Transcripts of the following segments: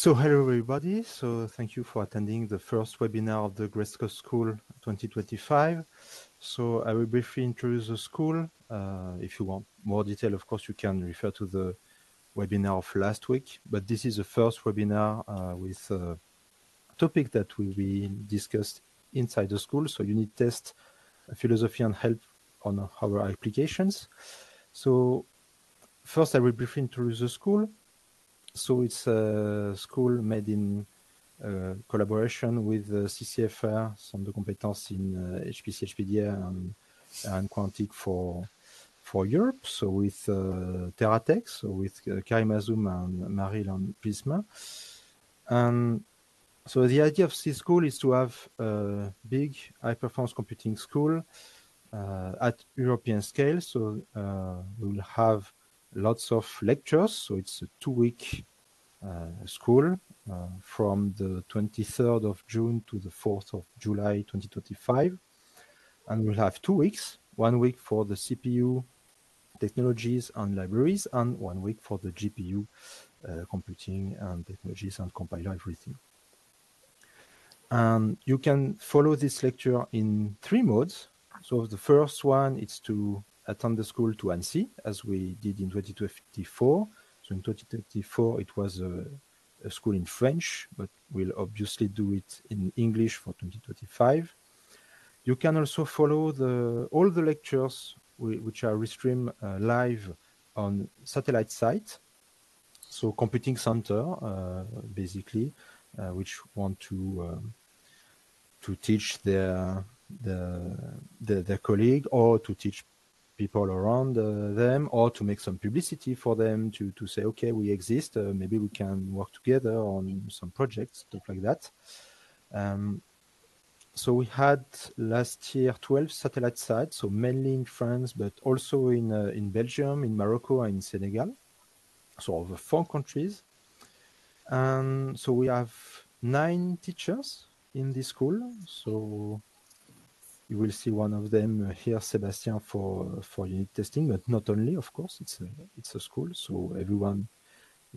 So hello everybody. So thank you for attending the first webinar of the Grayscott School 2025. So I will briefly introduce the school. If you want more detail, of course, you can refer to the webinar of last week. But this is the first webinar with a topic that will be discussed inside the school. So unit test, philosophy and help on our applications. So first I will briefly introduce the school. So it's a school made in collaboration with CCFR, Centre de Compétences in HPC, HPDR, and Quantic for Europe. So with TerraTech, so with Karim Azoum and Marie-Hélène Prisma. And so the idea of this school is to have a big high-performance computing school at European scale. So we will have lots of lectures. So it's a 2-week school from the 23rd of June to the 4th of July 2025. And we'll have 2 weeks, 1 week for the CPU technologies and libraries, and 1 week for the GPU computing and technologies and compiler everything. And you can follow this lecture in 3 modes. So the first one is to attend the school to Annecy, as we did in 2024. So in 2024, it was a school in French, but we'll obviously do it in English for 2025. You can also follow all the lectures which are restreamed live on satellite site. So computing center, basically, which want to teach their colleague, or to teach people around them, or to make some publicity for them to say, okay, we exist, maybe we can work together on some projects, stuff like that. So we had last year 12 satellite sites, so mainly in France, but also in Belgium, in Morocco, and in Senegal. So over 4 countries. And so we have 9 teachers in this school. So you will see one of them here, Sébastien, for unit testing, but not only, of course, it's a school. So everyone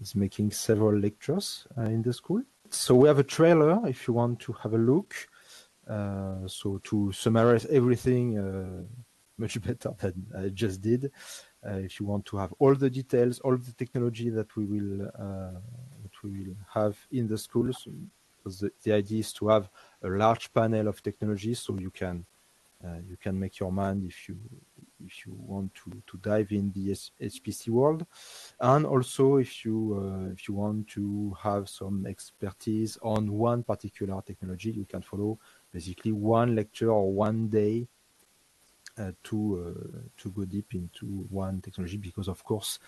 is making several lectures in the school. So we have a trailer if you want to have a look. So to summarize everything much better than I just did, if you want to have all the details, all the technology that we will have in the school, so the idea is to have a large panel of technologies, so you can make your mind if you want to dive in the HPC world, and also if you want to have some expertise on one particular technology, you can follow basically one lecture or one day to go deep into one technology, because of course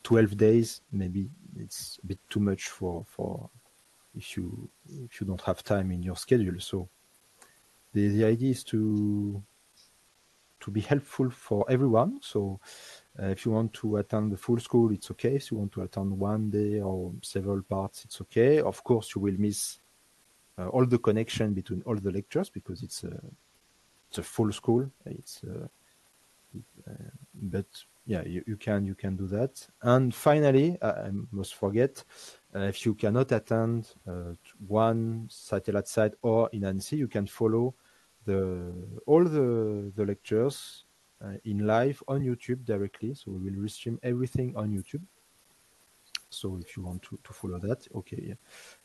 12 days maybe it's a bit too much for if you don't have time in your schedule. So the idea is to be helpful for everyone. So if you want to attend the full school, it's okay. If you want to attend one day or several parts, it's okay. Of course, you will miss all the connection between all the lectures, because it's a full school. But yeah, you can do that. And finally, I must forget, if you cannot attend one satellite site or in Annecy, you can follow all the lectures in live on YouTube directly. So we will restream everything on YouTube. So if you want to follow that, okay, yeah.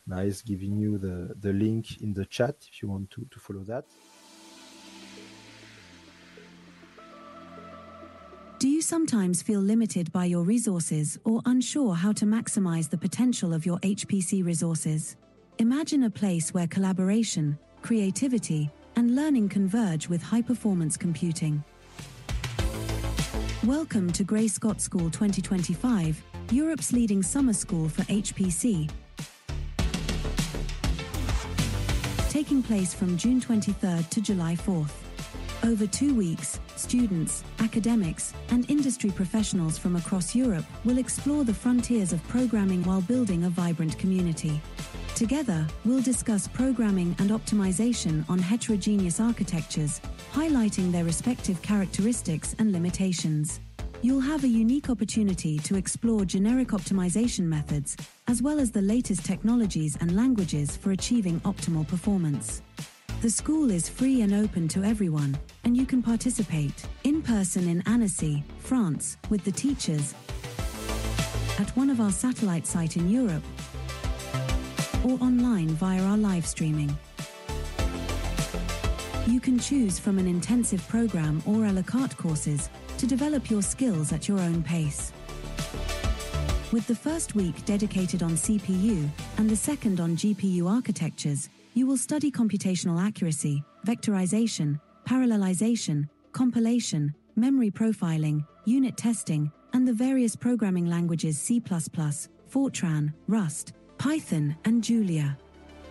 Nice giving you the link in the chat if you want to follow that. Do you sometimes feel limited by your resources or unsure how to maximize the potential of your HPC resources? Imagine a place where collaboration, creativity, and learning converge with high-performance computing. Welcome to Grayscott School 2025, Europe's leading summer school for HPC. Taking place from June 23rd to July 4th. Over 2 weeks, students, academics, and industry professionals from across Europe will explore the frontiers of programming while building a vibrant community. Together, we'll discuss programming and optimization on heterogeneous architectures, highlighting their respective characteristics and limitations. You'll have a unique opportunity to explore generic optimization methods, as well as the latest technologies and languages for achieving optimal performance. The school is free and open to everyone, and you can participate in person in Annecy, France, with the teachers, at one of our satellite sites in Europe, or online via our live streaming. You can choose from an intensive program or a la carte courses to develop your skills at your own pace. With the first week dedicated on CPU and the second on GPU architectures, you will study computational accuracy, vectorization, parallelization, compilation, memory profiling, unit testing, and the various programming languages C++, Fortran, Rust, Python, and Julia.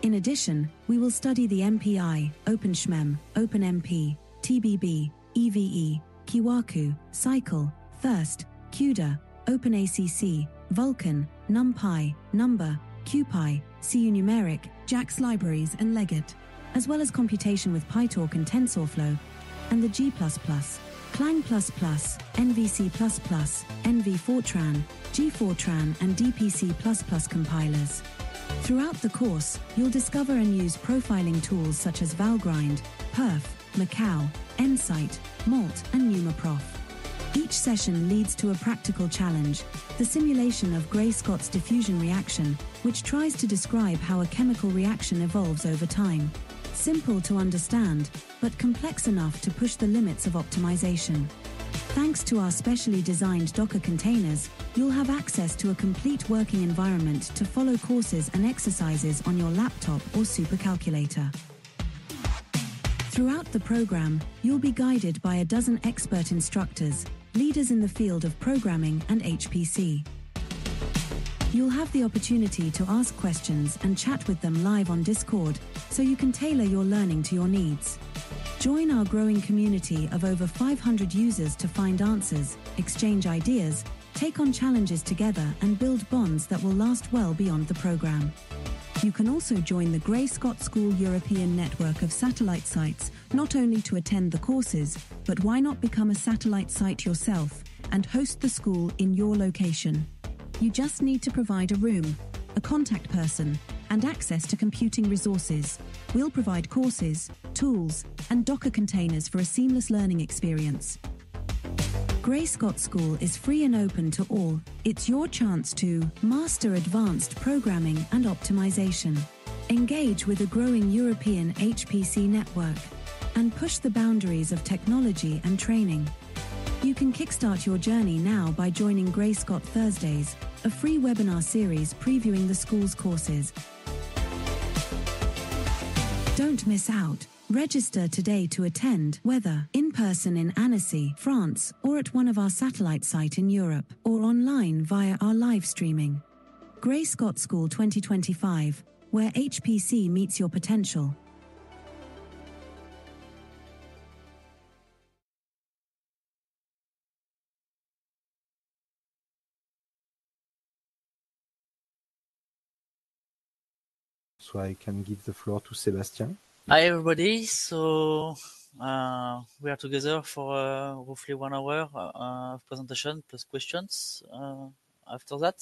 In addition, we will study the MPI, OpenSHMEM, OpenMP, TBB, EVE, Kiwaku, Cycle, Thirst, CUDA, OpenACC, Vulkan, NumPy, Number, CuPy, CUNumeric, JAX libraries, and Legit, as well as computation with PyTorch and TensorFlow, and the G++, Clang++, NVC++, NV Fortran, G-Fortran, and DPC++ compilers. Throughout the course, you'll discover and use profiling tools such as Valgrind, Perf, Macau, Nsight, Malt, and NumaProf. Each session leads to a practical challenge, the simulation of Gray-Scott's diffusion reaction, which tries to describe how a chemical reaction evolves over time. Simple to understand, but complex enough to push the limits of optimization. Thanks to our specially designed Docker containers, you'll have access to a complete working environment to follow courses and exercises on your laptop or supercalculator. Throughout the program, you'll be guided by a dozen expert instructors, leaders in the field of programming and HPC. You'll have the opportunity to ask questions and chat with them live on Discord, so you can tailor your learning to your needs. Join our growing community of over 500 users to find answers, exchange ideas, take on challenges together, and build bonds that will last well beyond the program. You can also join the Gray-Scott School European network of satellite sites, not only to attend the courses, but why not become a satellite site yourself and host the school in your location? You just need to provide a room, a contact person, and access to computing resources. We'll provide courses, tools, and Docker containers for a seamless learning experience. Gray-Scott School is free and open to all. It's your chance to master advanced programming and optimization, engage with a growing European HPC network, and push the boundaries of technology and training. You can kickstart your journey now by joining Gray-Scott Thursdays, a free webinar series previewing the school's courses. Don't miss out. Register today to attend, whether in person in Annecy, France, or at one of our satellite sites in Europe, or online via our live streaming. Gray-Scott School 2025, where HPC meets your potential. So I can give the floor to Sébastien. Hi everybody, so we are together for roughly 1 hour of presentation plus questions after that.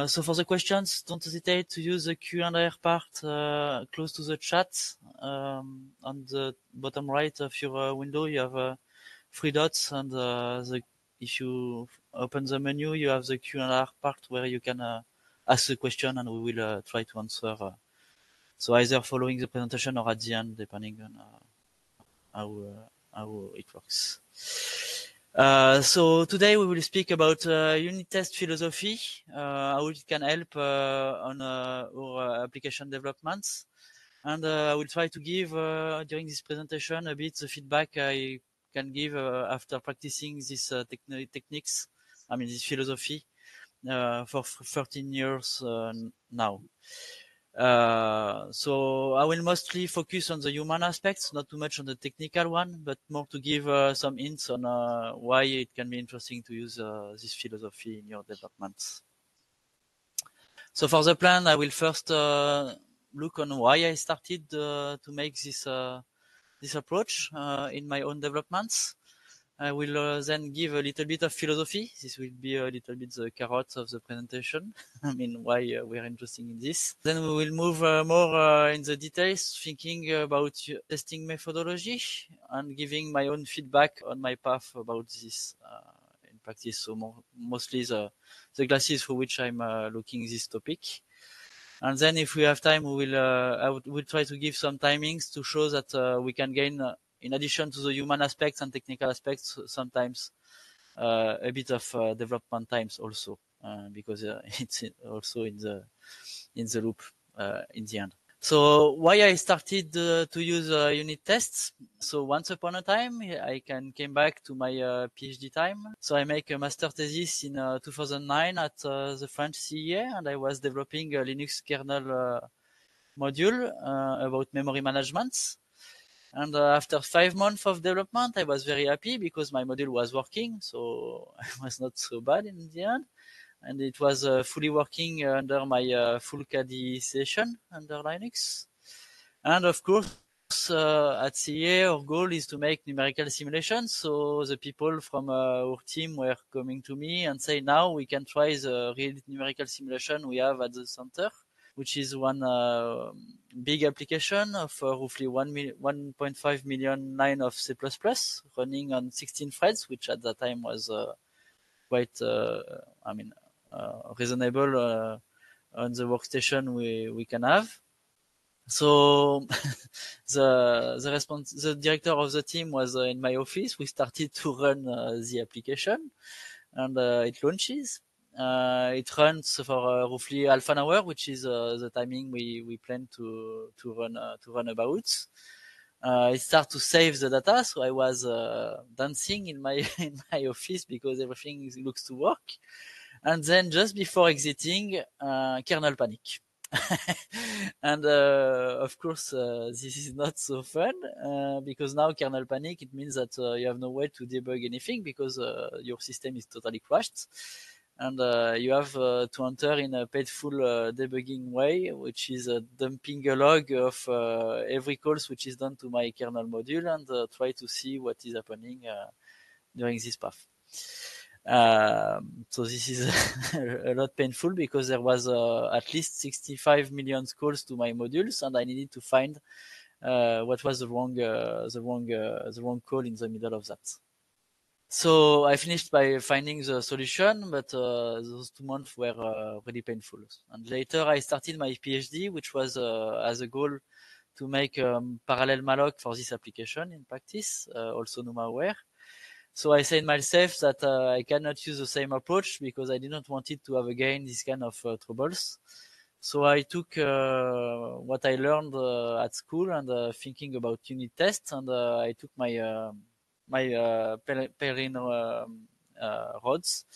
So for the questions, don't hesitate to use the Q&A part close to the chat. On the bottom right of your window you have 3 dots, and if you open the menu you have the Q&A part where you can ask the question, and we will try to answer. So either following the presentation or at the end, depending on how it works. So today we will speak about unit test philosophy, how it can help on our application developments. And I will try to give during this presentation a bit the feedback I can give after practicing these techniques, this philosophy, for 13 years now. So I will mostly focus on the human aspects, not too much on the technical one, but more to give some hints on why it can be interesting to use this philosophy in your developments. So for the plan, I will first look on why I started to make this approach in my own developments. I will then give a little bit of philosophy. This will be a little bit the carrot of the presentation. I mean, why we are interested in this. Then we will move more in the details, thinking about testing methodology and giving my own feedback on my path about this in practice. So mostly the classes for which I'm looking this topic. And then if we have time, we'll try to give some timings to show that we can gain, in addition to the human aspects and technical aspects, sometimes a bit of development times also, because it's also in the loop in the end. So why I started to use unit tests? So once upon a time, I came back to my PhD time. So I make a master thesis in 2009 at the French CEA, and I was developing a Linux kernel module about memory management. And after 5 months of development, I was very happy because my module was working, so it was not so bad in the end. And it was fully working under my full KDE session under Linux. And of course, at CEA, our goal is to make numerical simulations. So the people from our team were coming to me and say, now we can try the real numerical simulation we have at the center, which is one big application of roughly 1.5 million line of C++ running on 16 threads, which at that time was quite, reasonable on the workstation we can have. So the director of the team was in my office. We started to run the application, and it launches. It runs for roughly half an hour, which is the timing we plan to run about. It started to save the data, so I was dancing in my office because everything looks to work. And then just before exiting, kernel panic. And of course, this is not so fun because now kernel panic, it means that you have no way to debug anything because your system is totally crashed. And you have to enter in a painful debugging way, which is dumping a log of every calls which is done to my kernel module and try to see what is happening during this path. So this is a lot painful because there was at least 65 million calls to my modules, and I needed to find what was the wrong call in the middle of that. So I finished by finding the solution, but those 2 months were really painful. And later I started my PhD, which was as a goal to make parallel malloc for this application in practice, also NumaWare. So I said myself that I cannot use the same approach because I didn't want it to have again this kind of troubles. So I took what I learned at school and thinking about unit tests, and I took my Perrin rods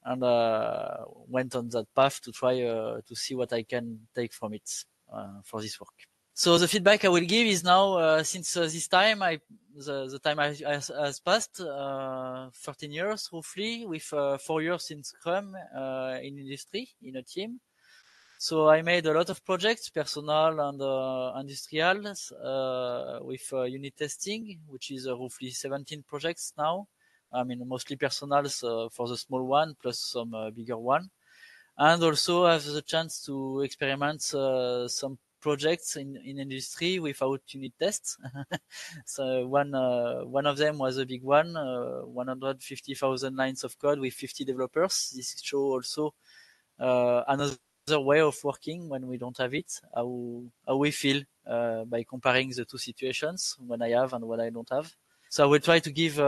and went on that path to try to see what I can take from it for this work. So the feedback I will give is now, since this time, the time has passed, 13 years roughly, with 4 years in Scrum in industry, in a team. So I made a lot of projects, personal and industrial, with unit testing, which is roughly 17 projects now. I mean, mostly personals for the small one, plus some bigger one. And also I have the chance to experiment some projects in industry without unit tests. So one of them was a big one, 150,000 lines of code with 50 developers. This shows also another way of working when we don't have it, how we feel by comparing the two situations, when I have and when I don't have. So I will try to give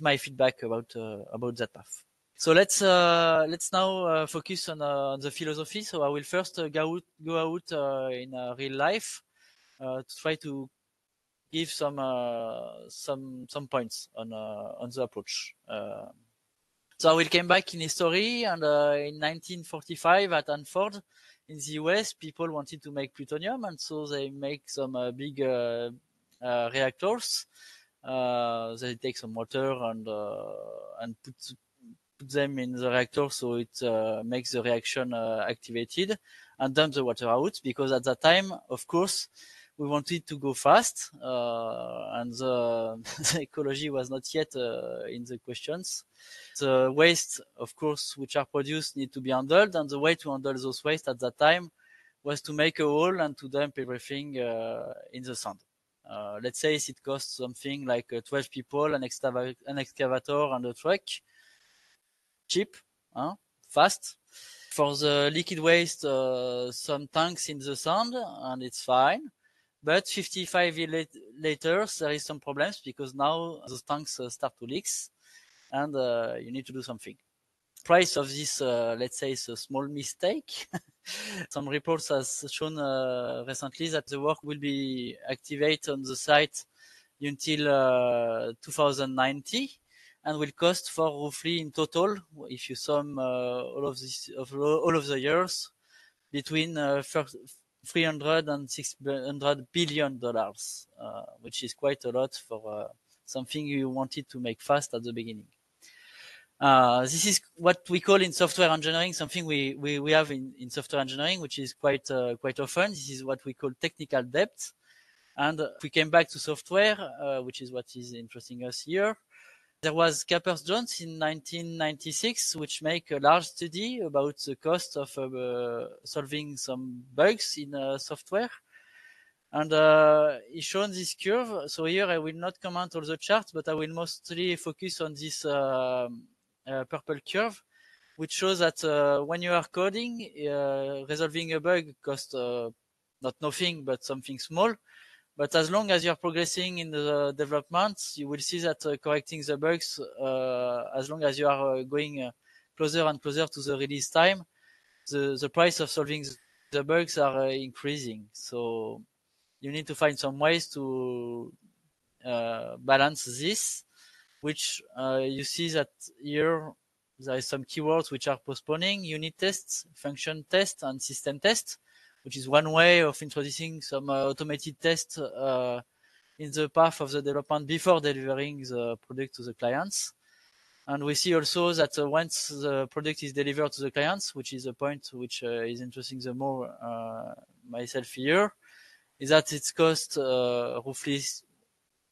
my feedback about that path. So let's now focus on the philosophy. So I will first go out in real life to try to give some points on the approach. So I will come back in history, and in 1945 at Hanford in the US, people wanted to make plutonium, and so they make some big reactors. They take some water and put them in the reactor so it makes the reaction activated, and dump the water out, because at that time, of course, we wanted to go fast, and the ecology was not yet in the questions. The waste, of course, which are produced need to be handled, and the way to handle those waste at that time was to make a hole and to dump everything in the sand. Let's say it costs something like 12 people, an excavator and a truck. Cheap, fast. For the liquid waste, some tanks in the sand, and it's fine. But 55 years later, there is some problems because now those tanks start to leak, and you need to do something. Price of this, let's say, is a small mistake. Some reports has shown recently that the work will be activated on the site until 2090 and will cost for roughly in total, if you sum all of the years, between 300 and $600 billion, which is quite a lot for something you wanted to make fast at the beginning. This is what we call in software engineering, something we have in software engineering, which is quite often. This is what we call technical debt. And if we came back to software, which is what is interesting us here, there was Capers-Jones in 1996, which make a large study about the cost of solving some bugs in software. And he shown this curve. So here I will not comment all the charts, but I will mostly focus on this purple curve, which shows that when you are coding, resolving a bug costs not nothing, but something small. But as long as you are progressing in the development, you will see that correcting the bugs, as long as you are going closer and closer to the release time, the price of solving the bugs are increasing. So you need to find some ways to balance this, which you see that here there is some keywords which are postponing: unit tests, function test, and system test, which is one way of introducing some automated tests in the path of the development before delivering the product to the clients. And we see also that once the product is delivered to the clients, which is a point which is interesting the more myself here, is that it costs roughly,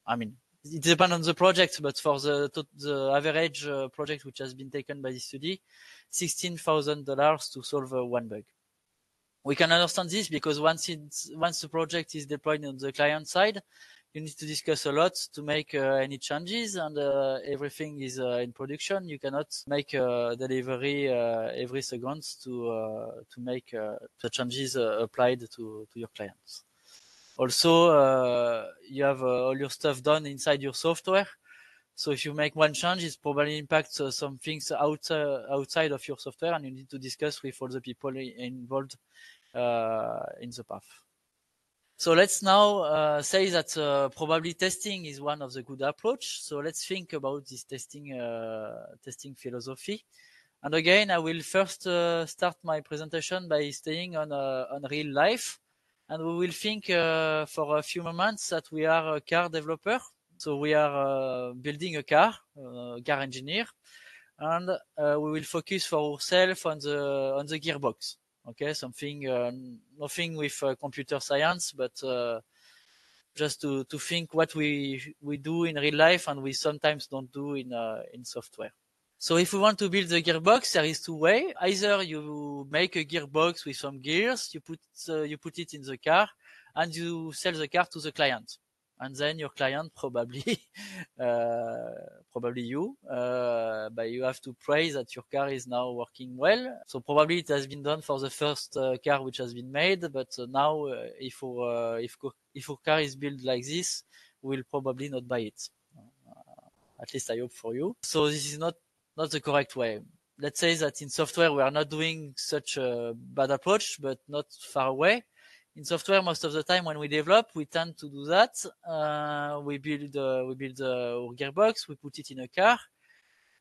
I mean, it depends on the project, but for the average project which has been taken by the study, $16,000 to solve one bug. We can understand this because once the project is deployed on the client side, you need to discuss a lot to make any changes, and everything is in production. You cannot make a delivery every second to make the changes applied to your clients. Also, you have all your stuff done inside your software. So if you make one change, it probably impacts some things outside of your software, and you need to discuss with all the people involved in the path. So let's now say that probably testing is one of the good approach. So let's think about this testing philosophy. And again, I will first start my presentation by staying on real life. And we will think for a few moments that we are a car developer. So we are building a car engineer, and we will focus for ourselves on the gearbox. Okay, something nothing with computer science, but just to think what we do in real life and we sometimes don't do in software. So if we want to build the gearbox, there is two ways. Either you make a gearbox with some gears, you put it in the car, and you sell the car to the client. And then your client probably you, but you have to pray that your car is now working well. So probably it has been done for the first car which has been made, but now if your car is built like this, we'll probably not buy it. At least I hope for you. So this is not the correct way. Let's say that in software we are not doing such a bad approach, but not far away. In software, most of the time when we develop, we tend to do that. We build our gearbox, we put it in a car,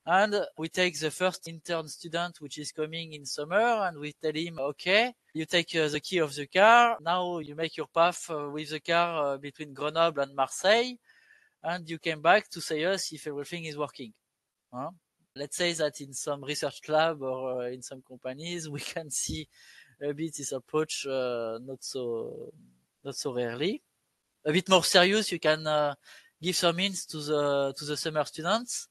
and we take the first intern student which is coming in summer, and we tell him, okay, you take the key of the car. Now you make your path with the car between Grenoble and Marseille, and you came back to say us if everything is working. Let's say that in some research lab or in some companies, we can see a bit this approach not so rarely. a bit more serious, you can give some hints to the summer students.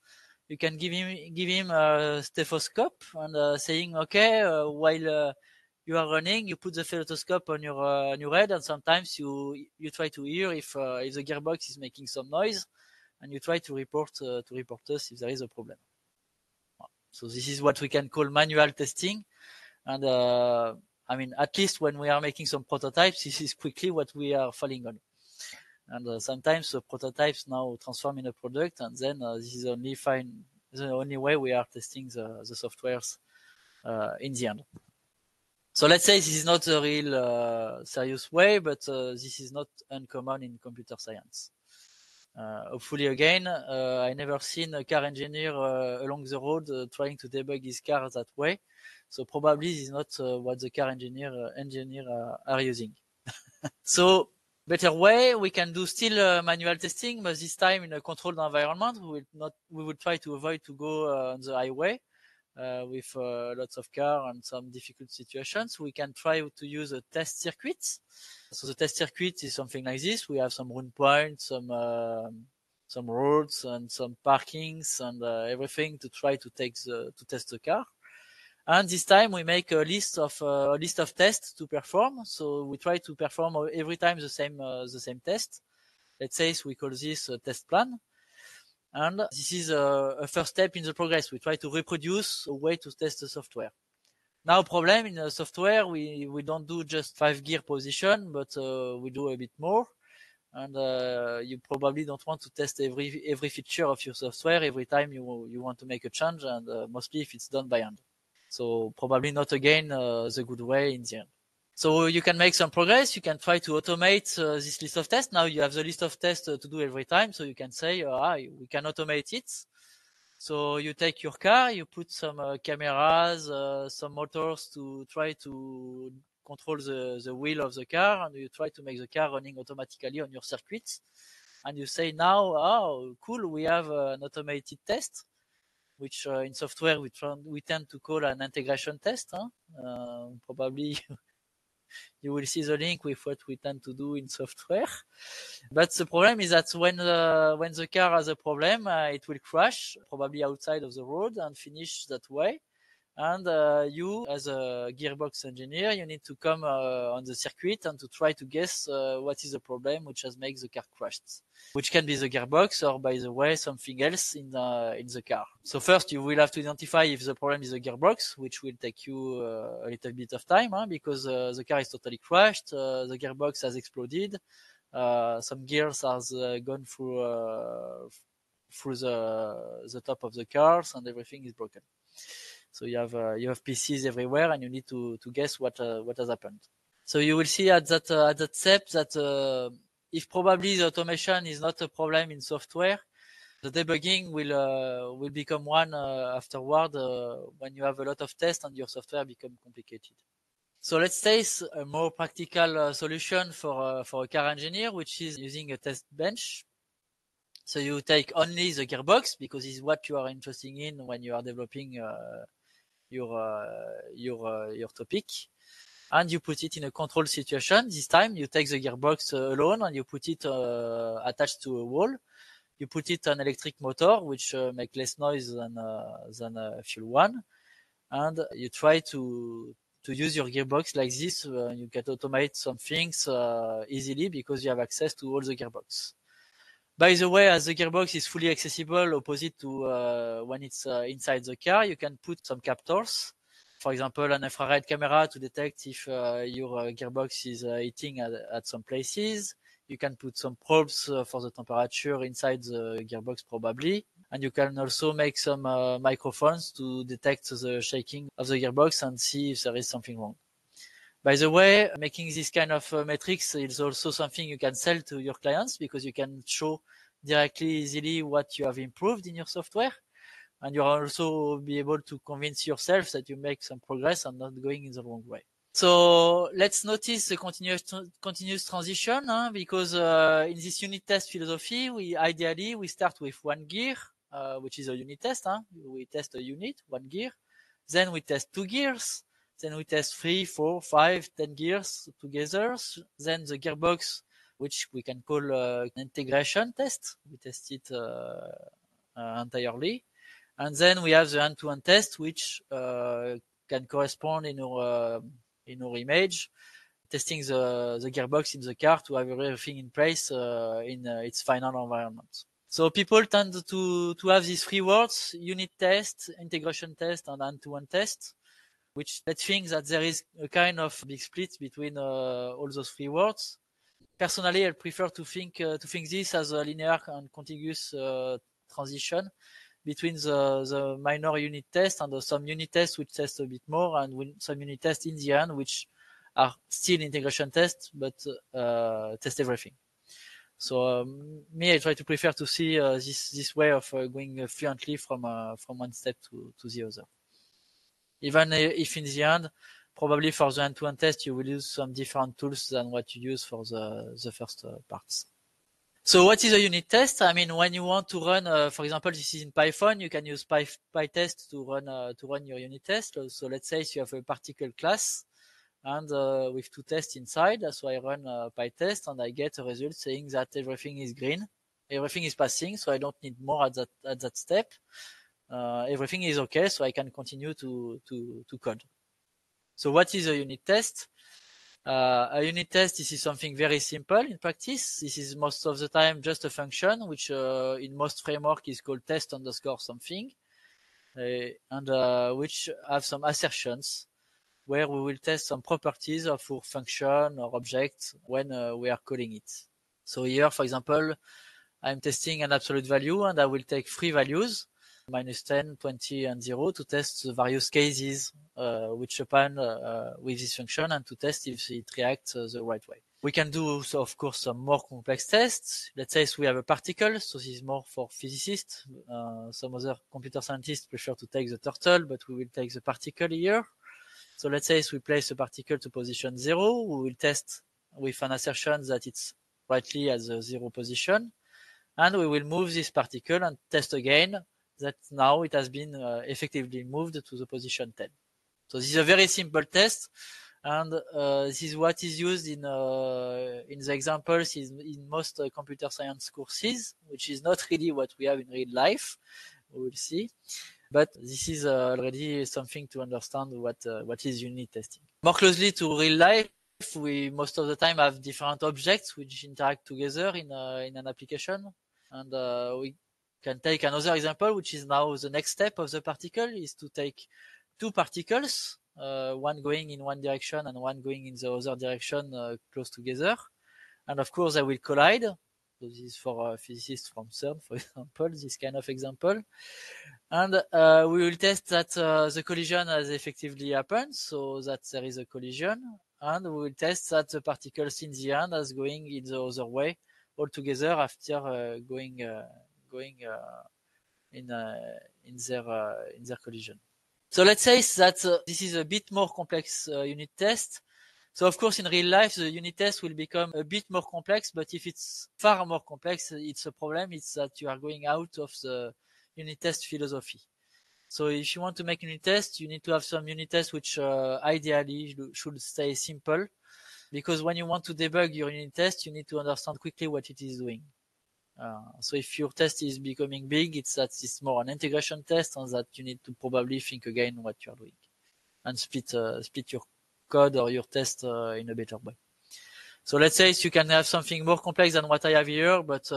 You can give him a stethoscope and saying, okay, while you are running, you put the stethoscope on your head, and sometimes you try to hear if the gearbox is making some noise, and you try to report us if there is a problem. So this is what we can call manual testing, and I mean, at least when we are making some prototypes, this is quickly what we are falling on. And sometimes the prototypes now transform in a product, and then this is the only way we are testing the softwares in the end. So let's say this is not a real serious way, but this is not uncommon in computer science. Hopefully again, I never seen a car engineer along the road trying to debug his car that way. So probably this is not what the car engineer are using. So better way, we can do still manual testing, but this time in a controlled environment. We will try to avoid to go on the highway with lots of car and some difficult situations. We can try to use a test circuit. So the test circuit is something like this. We have some run points, some roads and some parkings and everything to try to test the car. And this time we make a list of tests to perform. So we try to perform every time the same test. Let's say we call this a test plan. And this is a first step in the progress. We try to reproduce a way to test the software. Now, problem in the software, we don't do just 5 gear position, but we do a bit more. And you probably don't want to test every feature of your software every time you want to make a change, and mostly if it's done by hand. So probably not again the good way in the end. So you can make some progress. You can try to automate this list of tests. Now you have the list of tests to do every time. So you can say, we can automate it. So you take your car, you put some cameras, some motors to try to control the wheel of the car, and you try to make the car running automatically on your circuit. And you say now, cool, we have an automated test, which in software we tend to call an integration test. Probably you will see the link with what we tend to do in software. But the problem is that when the car has a problem, it will crash, probably outside of the road, and finish that way. And you, as a gearbox engineer, you need to come on the circuit and to try to guess what is the problem which has made the car crashed, which can be the gearbox or, by the way, something else in the car. So first, you will have to identify if the problem is the gearbox, which will take you a little bit of time, because the car is totally crashed, the gearbox has exploded, some gears has gone through the top of the cars, and everything is broken. So you have pieces everywhere, and you need to guess what has happened. So you will see at that step that if probably the automation is not a problem in software, the debugging will become one afterward when you have a lot of tests and your software become complicated. So let's take a more practical solution for a car engineer, which is using a test bench. So you take only the gearbox, because it's what you are interested in when you are developing your topic, and you put it in a controlled situation. This time you take the gearbox alone and you put it attached to a wall. You put it an electric motor, which make less noise than a fuel one, and you try to use your gearbox like this. You can automate some things easily because you have access to all the gearbox. By the way, as the gearbox is fully accessible, opposite to when it's inside the car, you can put some captors. For example, an infrared camera to detect if your gearbox is heating at some places. You can put some probes for the temperature inside the gearbox probably. And you can also make some microphones to detect the shaking of the gearbox and see if there is something wrong. By the way, making this kind of metrics is also something you can sell to your clients, because you can show directly, easily what you have improved in your software. And you will also be able to convince yourself that you make some progress and not going in the wrong way. So let's notice the continuous transition, because in this unit test philosophy, we start with one gear, which is a unit test. We test a unit, one gear. Then we test 2 gears. Then we test 3, 4, 5, 10 gears together. Then the gearbox which we can call an integration test. We test it entirely. And then we have the end-to-end test, which can correspond in our image, testing the gearbox in the car to have everything in place in its final environment. So people tend to have these three words: unit test, integration test, and end-to-end test, which let's think that there is a kind of big split between all those three words. Personally, I prefer to think this as a linear and contiguous transition between the minor unit test and some unit tests which test a bit more, and some unit tests in the end which are still integration tests but test everything. So me, I try to prefer to see this way of going fluently from one step to the other. Even if in the end, probably for the end-to-end test, you will use some different tools than what you use for the first parts. So what is a unit test? I mean, when you want to run, for example, this is in Python, you can use PyTest to run your unit test. So let's say you have a particle class and with two tests inside. So I run PyTest and I get a result saying that everything is green, everything is passing. So I don't need more at that step. Everything is okay, so I can continue to code. So what is a unit test? A unit test, this is something very simple in practice. This is most of the time just a function, which in most framework is called test underscore something, and which have some assertions where we will test some properties of our function or object when we are calling it. So here, for example, I'm testing an absolute value and I will take three values, -10, 20, and 0, to test the various cases which happen with this function and to test if it reacts the right way. We can do, so of course, some more complex tests. Let's say we have a particle, so this is more for physicists. Some other computer scientists prefer to take the turtle, but we will take the particle here. So let's say we place the particle to position 0. We will test with an assertion that it's rightly at the 0 position. And we will move this particle and test again that now it has been effectively moved to the position 10. So this is a very simple test, and this is what is used in the examples in most computer science courses, which is not really what we have in real life. We will see, but this is already something to understand what is unit testing. More closely to real life, we most of the time have different objects which interact together in an application, and we can take another example, which is now the next step of the particle, is to take two particles, one going in one direction and one going in the other direction close together. And of course, they will collide. So this is for physicists from CERN, for example, this kind of example. And we will test that the collision has effectively happened, so that there is a collision. And we will test that the particles in the end is going in the other way altogether after going in their collision. So let's say that this is a bit more complex unit test. So of course in real life the unit test will become a bit more complex, but if it's far more complex, it's a problem. It's that you are going out of the unit test philosophy. So if you want to make unit test, you need to have some unit tests which ideally should stay simple, because when you want to debug your unit test, you need to understand quickly what it is doing. So if your test is becoming big, it's more an integration test, and that you need to probably think again what you're doing and split your code or your test in a better way. So let's say you can have something more complex than what I have here, but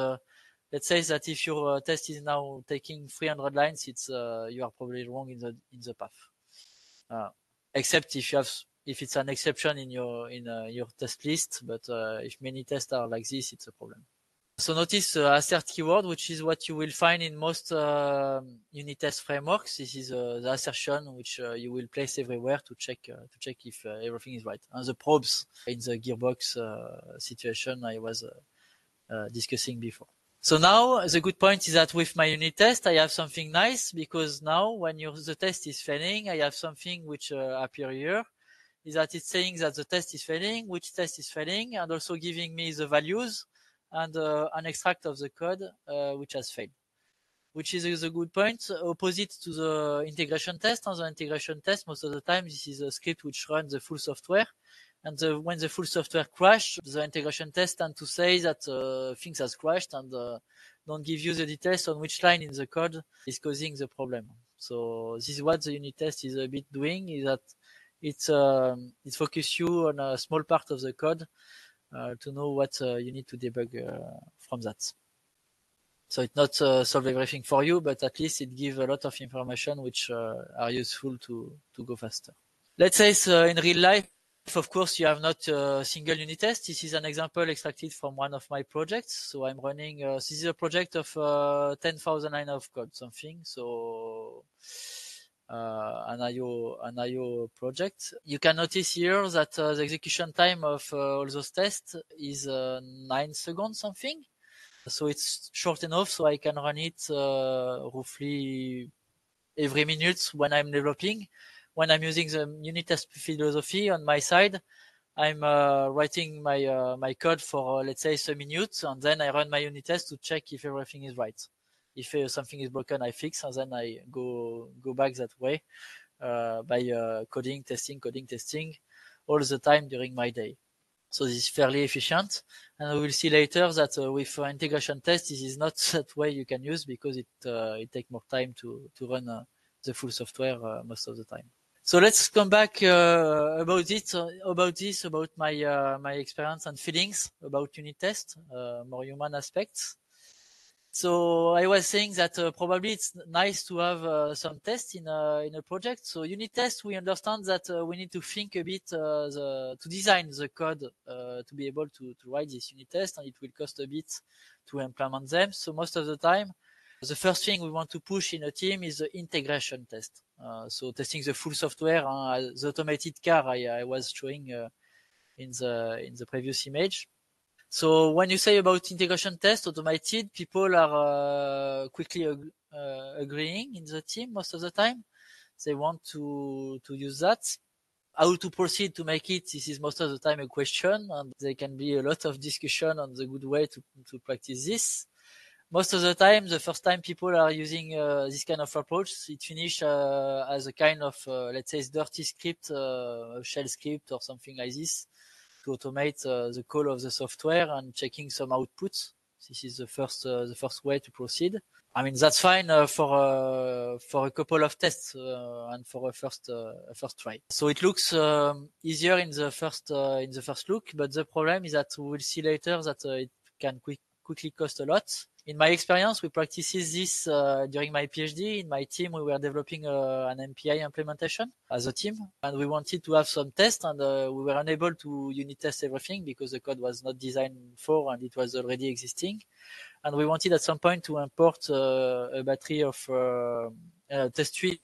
let's say that if your test is now taking 300 lines, you are probably wrong in the path. Except if it's an exception in your test list, but if many tests are like this, it's a problem. So notice assert keyword, which is what you will find in most unit test frameworks. This is the assertion which you will place everywhere to check if everything is right. And the probes in the gearbox situation I was discussing before. So now the good point is that with my unit test I have something nice, because now when the test is failing, I have something which appear here, is that it's saying that the test is failing, which test is failing, and also giving me the values and an extract of the code which has failed, which is a good point, opposite to the integration test. On the integration test, most of the time, this is a script which runs the full software, And when the full software crashed, the integration test tend to say that things has crashed and don't give you the details on which line in the code is causing the problem. So this is what the unit test is a bit doing, is that it focuses you on a small part of the code to know what you need to debug from that. So it not solve everything for you, but at least it gives a lot of information which are useful to go faster. Let's say in real life, of course, you have not a single unit test. This is an example extracted from one of my projects. So I'm running, this is a project of 10,000 lines of code, something. So an IO project. You can notice here that the execution time of all those tests is 9 seconds, something. So it's short enough so I can run it roughly every minute when I'm developing. When I'm using the unit test philosophy on my side, I'm writing my code for let's say some minutes, and then I run my unit test to check if everything is right. If something is broken, I fix, and then I go back that way by coding, testing all the time during my day. So this is fairly efficient, and we will see later that with integration test, this is not that way you can use because it takes more time to run the full software most of the time. So let's come back about my experience and feelings about unit test, more human aspects. So I was saying that probably it's nice to have some tests in a project. So unit test, we understand that we need to think a bit to design the code to be able to write this unit test, and it will cost a bit to implement them. So most of the time, the first thing we want to push in a team is the integration test. So testing the full software, the automated car I was showing in the previous image. So when you say about integration test, automated, people are quickly agreeing in the team most of the time. They want to use that. How to proceed to make it, this is most of the time a question, and there can be a lot of discussion on the good way to practice this. Most of the time, the first time people are using this kind of approach, it finishes as a kind of, let's say, dirty script, shell script or something like this, to automate the call of the software and checking some outputs. This is the first way to proceed. I mean, that's fine for a couple of tests and for a first try. So it looks easier in the first look, but the problem is that we will see later that it can quickly cost a lot. In my experience, we practiced this during my PhD. In my team, we were developing an MPI implementation as a team, and we wanted to have some tests, and we were unable to unit test everything because the code was not designed for and it was already existing. And we wanted at some point to import a battery of test suite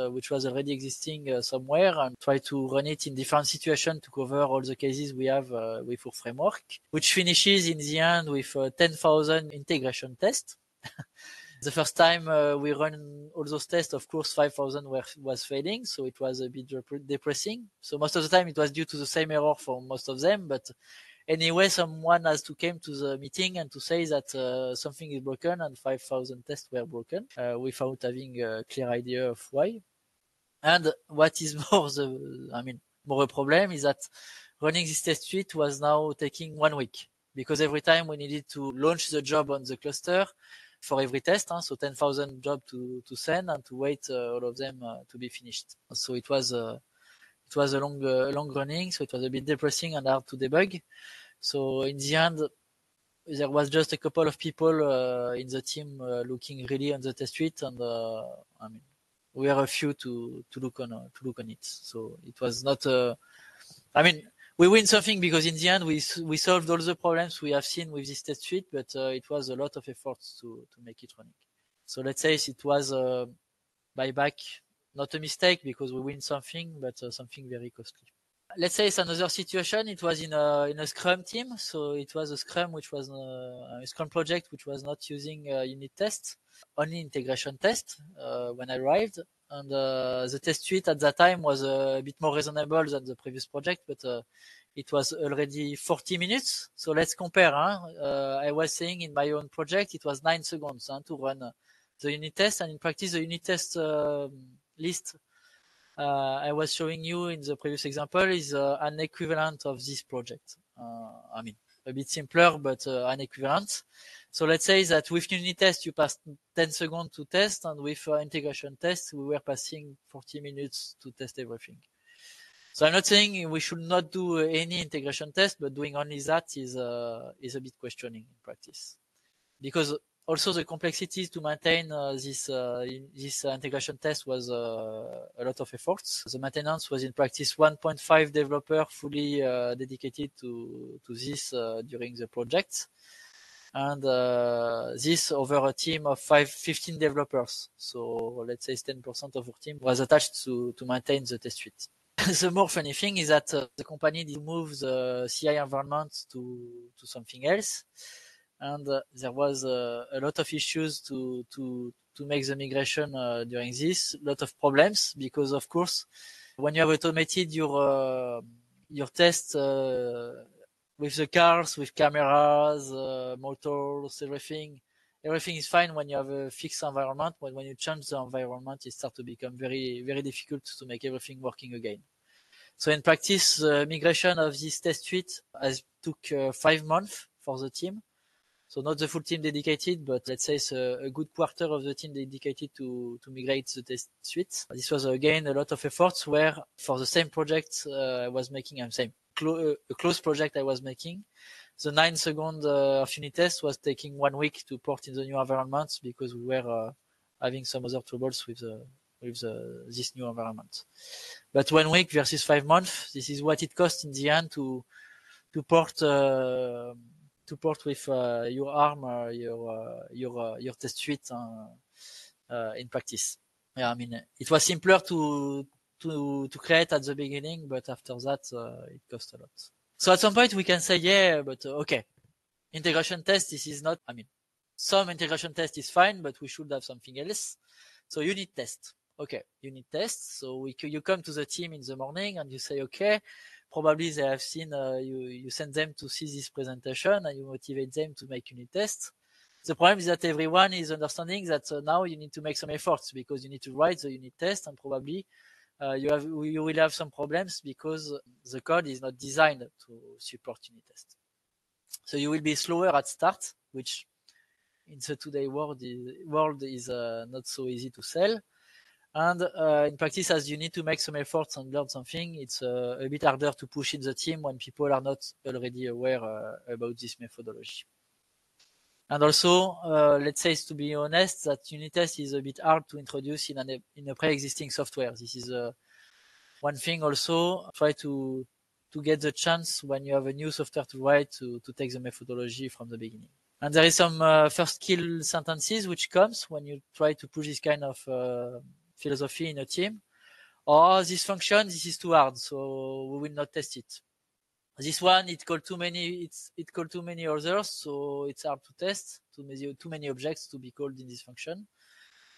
which was already existing somewhere, and try to run it in different situations to cover all the cases we have with our framework, which finishes in the end with 10,000 integration tests. The first time we run all those tests, of course, 5,000 was failing, so it was a bit depressing. So most of the time it was due to the same error for most of them, but anyway, someone has to come to the meeting and to say that something is broken, and 5,000 tests were broken without having a clear idea of why. And what is more a problem is that running this test suite was now taking 1 week, because every time we needed to launch the job on the cluster for every test, so 10,000 jobs to send and to wait all of them to be finished. So it was a long running, so it was a bit depressing and hard to debug. So in the end, there was just a couple of people in the team looking really on the test suite, and we are a few to look on it. So it was not. We win something because in the end we solved all the problems we have seen with this test suite, but it was a lot of efforts to make it running. So let's say it was buyback, not a mistake because we win something, but something very costly. Let's say it's another situation. It was in a Scrum team, so it was a Scrum which was a Scrum project which was not using unit tests, only integration test when I arrived. And the test suite at that time was a bit more reasonable than the previous project, but it was already 40 minutes. So let's compare. I was saying in my own project it was 9 seconds to run the unit test, and in practice the unit test list I was showing you in the previous example is an equivalent of this project. I mean, a bit simpler, but an equivalent. So let's say that with unit test, you passed 10 seconds to test, and with integration test, we were passing 40 minutes to test everything. So I'm not saying we should not do any integration test, but doing only that is a bit questioning in practice. Because also the complexities to maintain this integration test was a lot of efforts. The maintenance was in practice 1.5 developer fully dedicated to this during the project. And this over a team of 15 developers. So let's say 10% of our team was attached to maintain the test suite. The more funny thing is that the company did move the CI environment to something else. And there was a lot of issues to make the migration during this, a lot of problems, because of course, when you have automated your test with the cars, with cameras, motors, everything is fine when you have a fixed environment, but when you change the environment, it starts to become very, very difficult to make everything working again. So in practice, the migration of this test suite has took 5 months for the team. So not the full team dedicated, but let's say it's a good quarter of the team dedicated to migrate the test suite. This was again a lot of efforts where for the same project I was making, a close project I was making. The 9 seconds of unit test was taking 1 week to port in the new environment because we were having some other troubles with this new environment. But 1 week versus 5 months, this is what it costs in the end to port with your ARM, your test suite in practice. Yeah, I mean, it was simpler to create at the beginning, but after that, it cost a lot. So at some point we can say, yeah, but okay, integration test, this is not, I mean, some integration test is fine, but we should have something else. So unit test. Okay, unit test. So you come to the team in the morning and you say, okay, probably they have seen, you send them to see this presentation and you motivate them to make unit tests. The problem is that everyone is understanding that now you need to make some efforts because you need to write the unit test and probably you will have some problems because the code is not designed to support unit test. So you will be slower at start, which in the today world is not so easy to sell. And in practice, as you need to make some efforts and learn something, it's a bit harder to push in the team when people are not already aware about this methodology. And also, let's say, to be honest, that unit test is a bit hard to introduce in a pre-existing software. This is one thing also. Try to get the chance when you have a new software to write to take the methodology from the beginning. And there is some first kill sentences which comes when you try to push this kind of philosophy in a team. This function, this is too hard, so we will not test it. This one, it called too many others, so it's hard to test. Too many objects to be called in this function,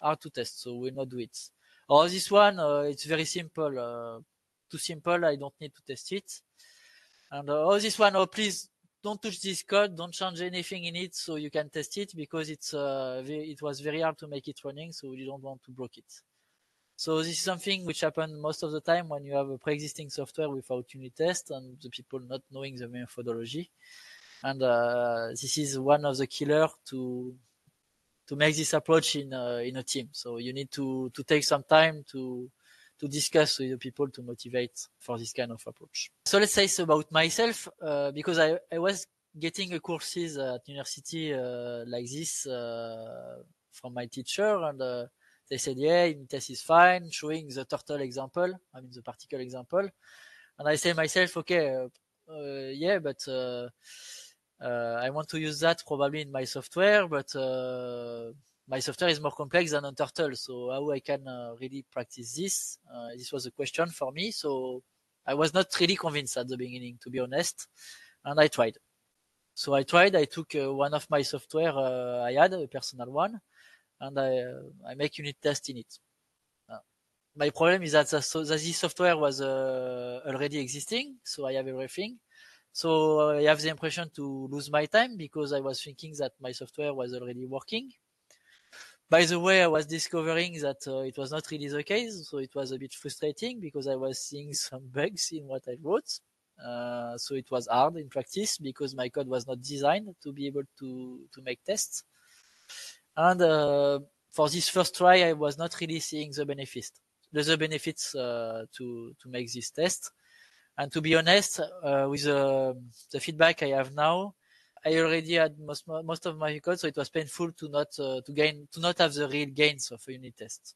hard to test, so we'll not do it. This one, it's very simple, too simple, I don't need to test it. And this one, please don't touch this code, don't change anything in it, so you can test it because it was very hard to make it running, so you don't want to break it. So this is something which happens most of the time when you have a pre-existing software without unit test and the people not knowing the methodology. And this is one of the killers to make this approach in a team. So you need to take some time to discuss with the people to motivate for this kind of approach. So let's say it's about myself, because I was getting courses at university like this from my teacher, and they said, yeah, unit test is fine, showing the turtle example, I mean the particle example. And I say myself, okay, yeah, but I want to use that probably in my software, but my software is more complex than on turtle. So how I can really practice this? This was a question for me. So I was not really convinced at the beginning, to be honest. And I tried. So I took one of my software I had, a personal one, and I make unit test in it. My problem is that this software was already existing, so I have everything. So I have the impression to lose my time because I was thinking that my software was already working. By the way, I was discovering that it was not really the case, so it was a bit frustrating because I was seeing some bugs in what I wrote. So it was hard in practice because my code was not designed to be able to make tests. And for this first try, I was not really seeing the benefits to make this test. And to be honest, with the feedback I have now, I already had most of my code, so it was painful to not have the real gains of a unit test.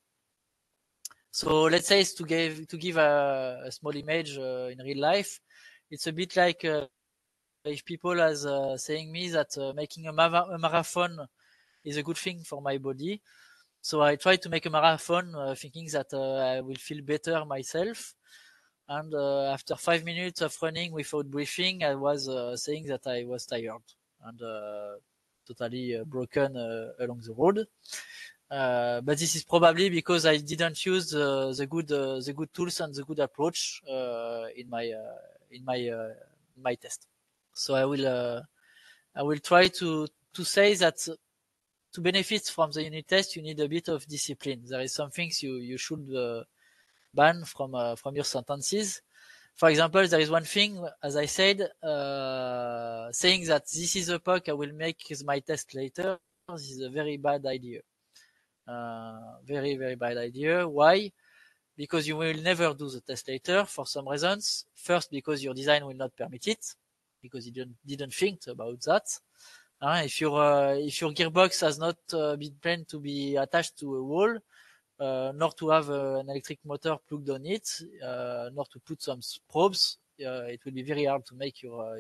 So let's say it's to give a small image in real life. It's a bit like if people are saying me that making a marathon is a good thing for my body. So I tried to make a marathon thinking that I will feel better myself. And after 5 minutes of running without breathing, I was saying that I was tired and totally broken along the road. But this is probably because I didn't use the good tools and the good approach in my test. So I will try to say that to benefit from the unit test, you need a bit of discipline. There is some things you should ban from your sentences. For example, there is one thing, as I said, saying that this is a POC, I will make my test later. This is a very bad idea. Very, very bad idea. Why? Because you will never do the test later for some reasons. First, because your design will not permit it, because you didn't think about that. If your gearbox has not been planned to be attached to a wall, nor to have an electric motor plugged on it, nor to put some probes, it will be very hard to make your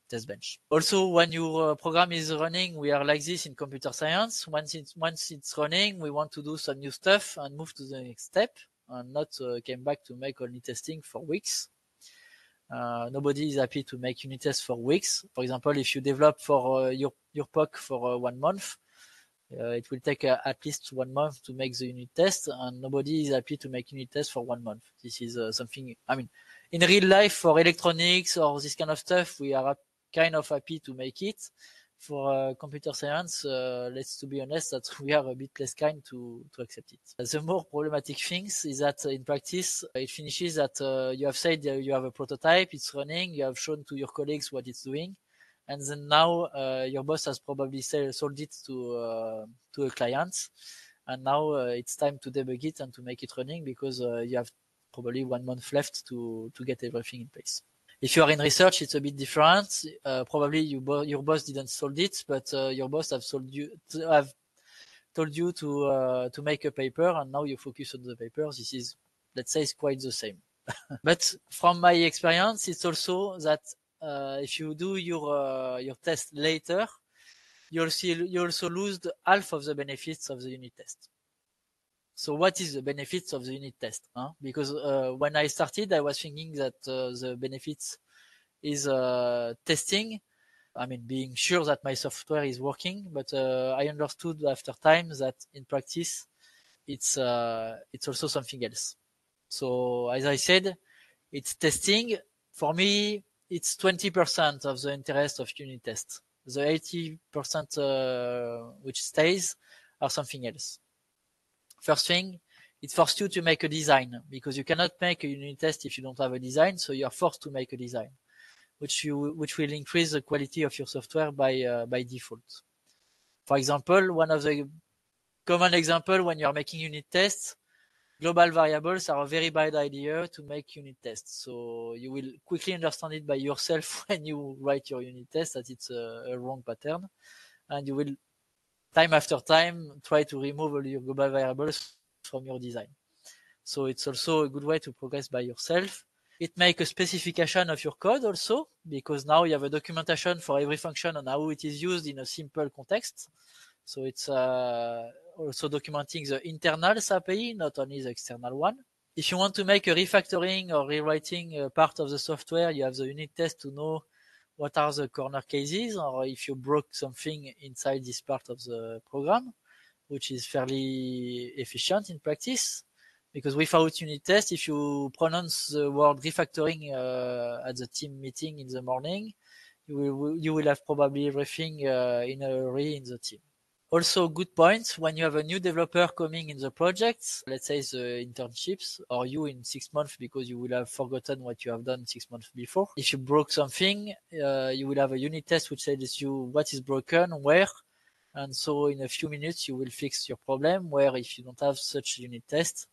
test bench. Also, when your program is running, we are like this in computer science. Once it's running, we want to do some new stuff and move to the next step, and not came back to make only testing for weeks. Nobody is happy to make unit tests for weeks. For example, if you develop for your POC for 1 month, it will take at least 1 month to make the unit test, and nobody is happy to make unit tests for 1 month. This is something, I mean, in real life for electronics or this kind of stuff, we are kind of happy to make it. For computer science, let's to be honest, that we are a bit less kind to accept it. The more problematic things is that in practice, it finishes that you have said you have a prototype, it's running, you have shown to your colleagues what it's doing, and then now your boss has probably sold it to a client, and now it's time to debug it and to make it running because you have probably 1 month left to get everything in place. If you are in research, it's a bit different. Probably your boss didn't sold it, but your boss have told you to make a paper, and now you focus on the paper. This is, let's say, is quite the same. But from my experience, it's also that if you do your test later, you also lose half of the benefits of the unit test. So what is the benefits of the unit test? Because when I started, I was thinking that the benefits is testing. I mean, being sure that my software is working, but I understood after time that in practice, it's also something else. So as I said, it's testing. For me, it's 20% of the interest of unit test. The 80% which stays are something else. First thing, it forces you to make a design because you cannot make a unit test if you don't have a design. So you are forced to make a design, which will increase the quality of your software by default. For example, one of the common example when you are making unit tests, global variables are a very bad idea to make unit tests. So you will quickly understand it by yourself when you write your unit test that it's a wrong pattern, and you will time after time try to remove all your global variables from your design. So it's also a good way to progress by yourself. It makes a specification of your code also, because now you have a documentation for every function and how it is used in a simple context. So it's also documenting the internal API, not only the external one. If you want to make a refactoring or rewriting part of the software, you have the unit test to know what are the corner cases, or if you broke something inside this part of the program, which is fairly efficient in practice. Because without unit test, if you pronounce the word refactoring at the team meeting in the morning, you will have probably everything in a hurry in the team. Also, good point when you have a new developer coming in the project, let's say the internships, or you in 6 months because you will have forgotten what you have done 6 months before. If you broke something, you will have a unit test which says you what is broken, where, and so in a few minutes you will fix your problem. Where if you don't have such unit test,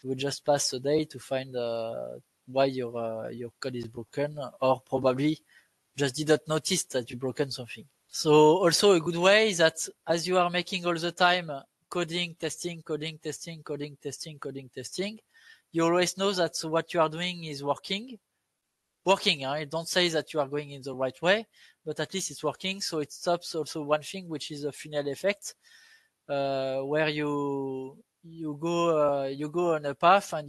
you will just pass a day to find why your code is broken, or probably just didn't notice that you broken something. So also a good way is that as you are making all the time coding, testing, coding, testing, coding, testing, coding, testing, you always know that what you are doing is working. Don't say that you are going in the right way, but at least it's working. So it stops also one thing, which is a funnel effect, where you go on a path and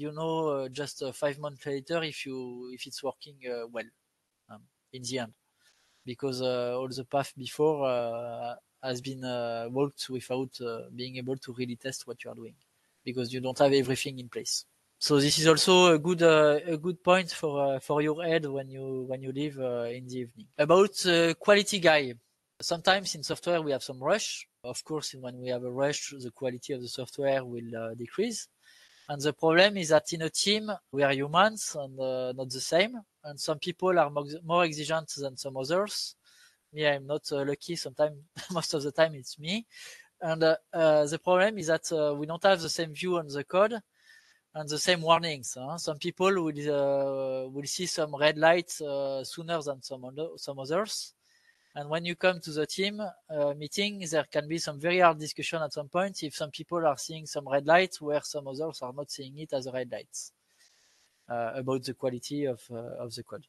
just 5 months later if it's working well in the end, because all the path before has been walked without being able to really test what you are doing, because you don't have everything in place. So this is also a good point for your head when you leave in the evening. About quality guy. Sometimes in software we have some rush. Of course, when we have a rush, the quality of the software will decrease. And the problem is that in a team, we are humans and not the same. And some people are more exigent than some others. Me, I'm not lucky. Sometimes, most of the time, it's me. And the problem is that we don't have the same view on the code and the same warnings. Some people will see some red lights sooner than some others. And when you come to the team meeting, there can be some very hard discussion at some point if some people are seeing some red lights where some others are not seeing it as red lights about the quality of the code,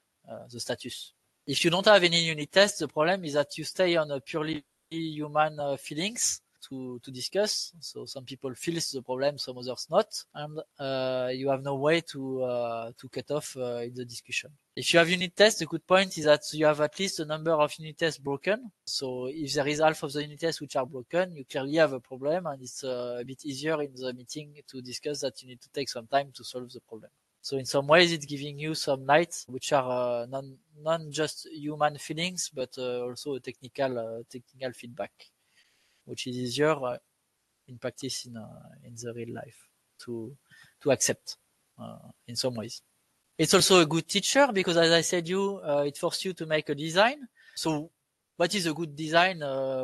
the status. If you don't have any unit tests, the problem is that you stay on a purely human feelings to discuss. So some people feel the problem, some others not, and you have no way to cut off in the discussion. If you have unit tests, the good point is that you have at least a number of unit tests broken. So if there is half of the unit tests which are broken, you clearly have a problem, and it's a bit easier in the meeting to discuss that you need to take some time to solve the problem. So in some ways, it's giving you some light, which are non just human feelings, but also a technical feedback, which is easier in practice in the real life to accept in some ways. It's also a good teacher because, as I said, it forces you to make a design. So what is a good design?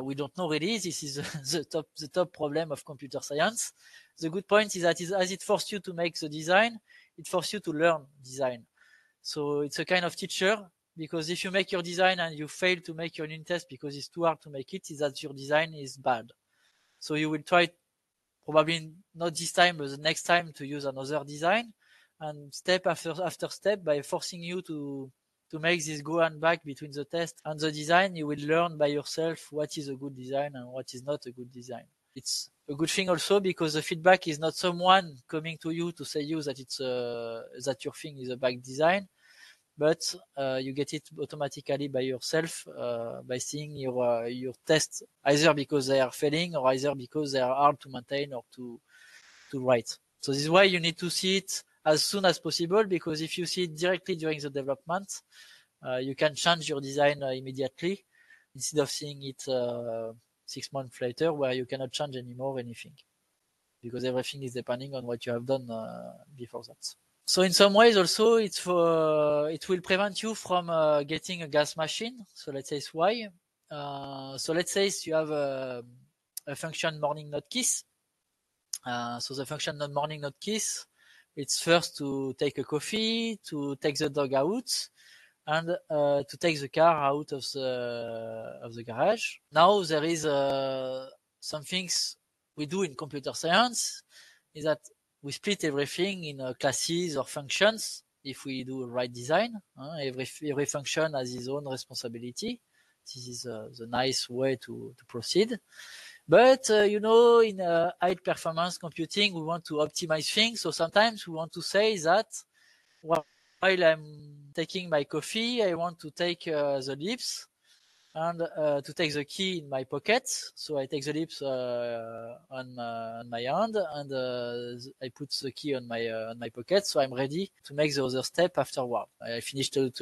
We don't know really. This is the top problem of computer science. The good point is that as it forces you to make the design, it forces you to learn design. So it's a kind of teacher, because if you make your design and you fail to make your unit test because it's too hard to make it, is that your design is bad. So you will try, probably not this time, but the next time, to use another design, and step after step, by forcing you to make this go and back between the test and the design, you will learn by yourself what is a good design and what is not a good design. It's a good thing also because the feedback is not someone coming to you to say you that that your thing is a bad design, but you get it automatically by yourself by seeing your tests, either because they are failing or either because they are hard to maintain or to write. So this is why you need to see it as soon as possible, because if you see it directly during the development, you can change your design immediately instead of seeing it 6 months later where you cannot change anymore anything, because everything is depending on what you have done before that. So in some ways also it will prevent you from getting a gas machine. So let's say why. So let's say you have a function morning not kiss. So the function morning not kiss, it's first to take a coffee, to take the dog out, and to take the car out of the garage. Now there is some things we do in computer science is that we split everything in classes or functions if we do a right design. Every function has its own responsibility. This is the nice way to proceed. But in high performance computing, we want to optimize things. So sometimes we want to say that while I'm taking my coffee, I want to take the lips and to take the key in my pocket. So I take the lips on my hand, and I put the key on my pocket. So I'm ready to make the other step afterward. I finished to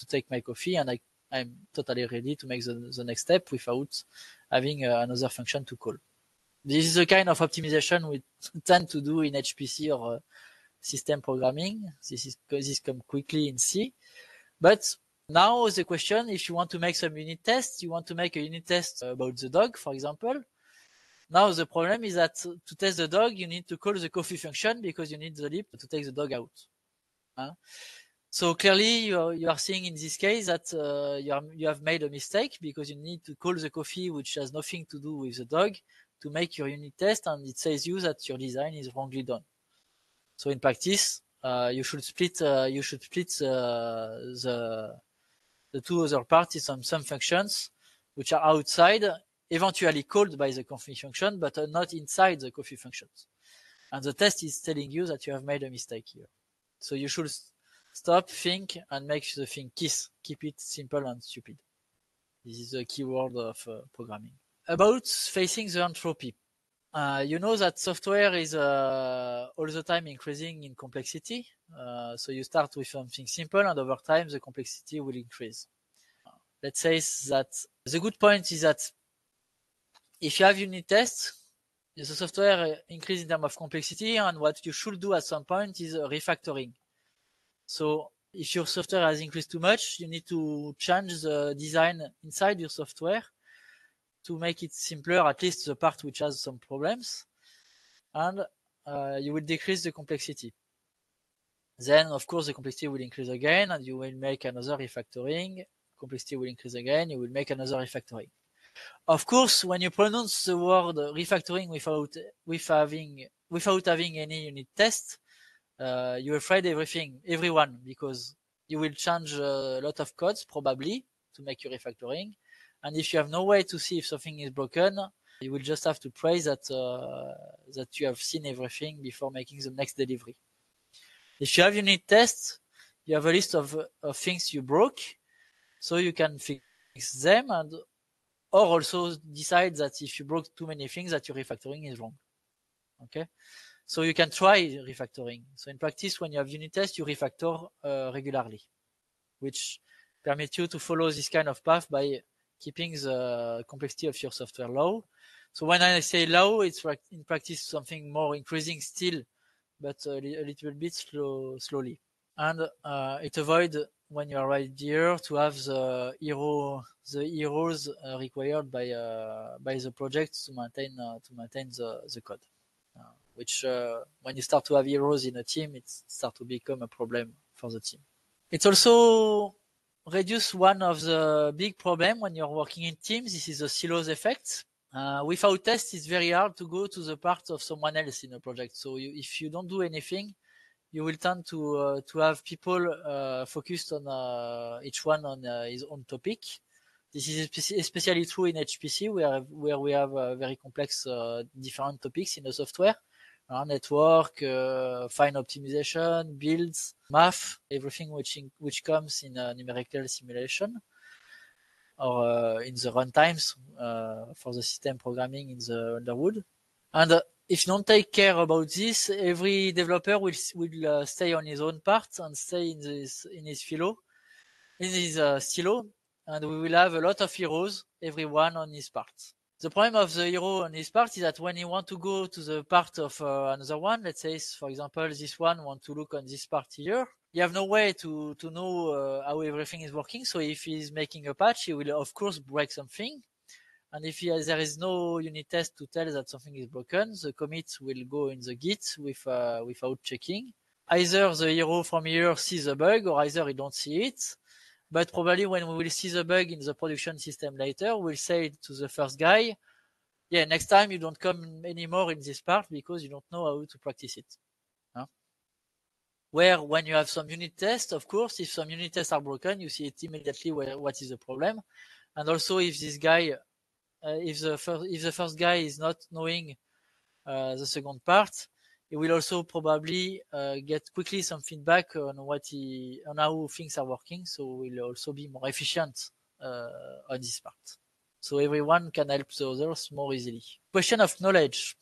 take my coffee, and I'm totally ready to make the next step without having another function to call. This is the kind of optimization we tend to do in HPC or system programming. This come quickly in C. But now the question, if you want to make some unit tests, you want to make a unit test about the dog, for example. Now the problem is that to test the dog, you need to call the coffee function because you need the lib to take the dog out. So clearly you are seeing in this case that you have made a mistake because you need to call the coffee, which has nothing to do with the dog, to make your unit test, and it says you that your design is wrongly done. So in practice, you should split the two other parts on some functions which are outside, eventually called by the coffee function, but not inside the coffee functions. And the test is telling you that you have made a mistake here. So you should stop, think, and make the thing KISS. Keep it simple and stupid. This is the keyword of programming. About facing the entropy. You know that software is all the time increasing in complexity. So you start with something simple, and over time the complexity will increase. Let's say that the good point is that if you have unit tests, the software increases in terms of complexity, and what you should do at some point is refactoring. So if your software has increased too much, you need to change the design inside your software to make it simpler, at least the part which has some problems, and you will decrease the complexity. Then, of course, the complexity will increase again, and you will make another refactoring. Complexity will increase again, you will make another refactoring. Of course, when you pronounce the word refactoring without having any unit test, you're afraid everyone, because you will change a lot of codes probably to make your refactoring. And if you have no way to see if something is broken, you will just have to pray that you have seen everything before making the next delivery. If you have unit tests, you have a list of things you broke, so you can fix them, and or also decide that if you broke too many things, that your refactoring is wrong. Okay, so you can try refactoring. So in practice, when you have unit tests, you refactor regularly, which permits you to follow this kind of path by keeping the complexity of your software low. So when I say low, it's in practice something more increasing still, but a little bit slowly. And it avoids, when you are right here, to have the errors required by the project to maintain the code. Which when you start to have errors in a team, it starts to become a problem for the team. It's also reduce one of the big problems when you're working in teams. This is the silos effect. Without tests, it's very hard to go to the part of someone else in a project. So if you don't do anything, you will tend to have people focused on each one on his own topic. This is especially true in HPC, where we have very complex different topics in the software. Network, fine optimization, builds, math, everything which comes in a numerical simulation or in the runtimes for the system programming in the Underwood. And if you don't take care about this, every developer will stay on his own part and stay in his silo, and we will have a lot of heroes, everyone on his part. The problem of the hero on his part is that when you want to go to the part of another one, let's say, for example, this one want to look on this part here, you have no way to know how everything is working. So if he's making a patch, he will, of course, break something. And if there is no unit test to tell that something is broken, the commit will go in the Git without checking. Either the hero from here sees the bug, or either he don't see it. But probably when we will see the bug in the production system later, we'll say to the first guy, yeah, next time you don't come anymore in this part because you don't know how to practice it. Where when you have some unit tests, of course, if some unit tests are broken, you see it immediately what is the problem. And also if this guy, if the first guy is not knowing the second part, he will also probably get quickly some feedback on how things are working, so will also be more efficient on this part. So everyone can help the others more easily. Question of knowledge.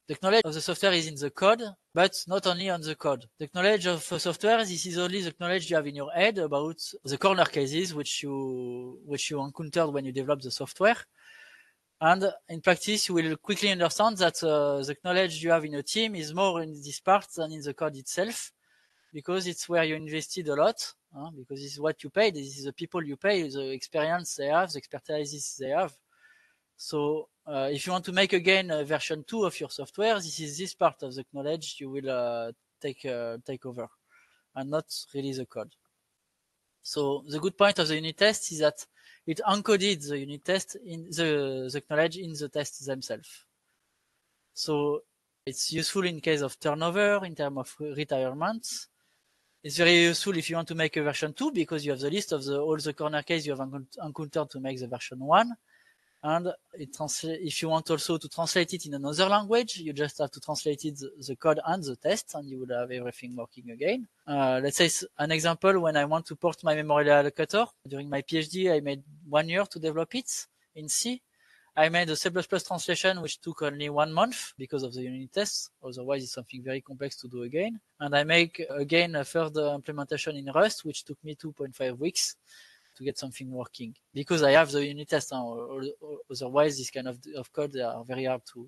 The knowledge of the software is in the code, but not only on the code. The knowledge of software, this is only the knowledge you have in your head about the corner cases which you encountered when you develop the software. And in practice, you will quickly understand that the knowledge you have in a team is more in this part than in the code itself, because it's where you invested a lot, because this is what you pay, this is the people you pay, the experience they have, the expertise they have. So if you want to make again a version 2 of your software, this is this part of the knowledge you will take over, and not really the code. So the good point of the unit test is that it encoded the unit test in the knowledge in the tests themselves. So it's useful in case of turnover, in terms of retirements. It's very useful if you want to make a version 2, because you have the list of all the corner case you have encountered to make the version 1. And if you want also to translate it in another language, you just have to translate it, the code and the test, and you will have everything working again. Let's say an example, when I want to port my memorial allocator, during my PhD, I made 1 year to develop it in C. I made a C++ translation, which took only 1 month because of the unit tests. Otherwise, it's something very complex to do again. And I make again a further implementation in Rust, which took me 2.5 weeks to get something working, because I have the unit test. Otherwise, this kind of code, they are very hard to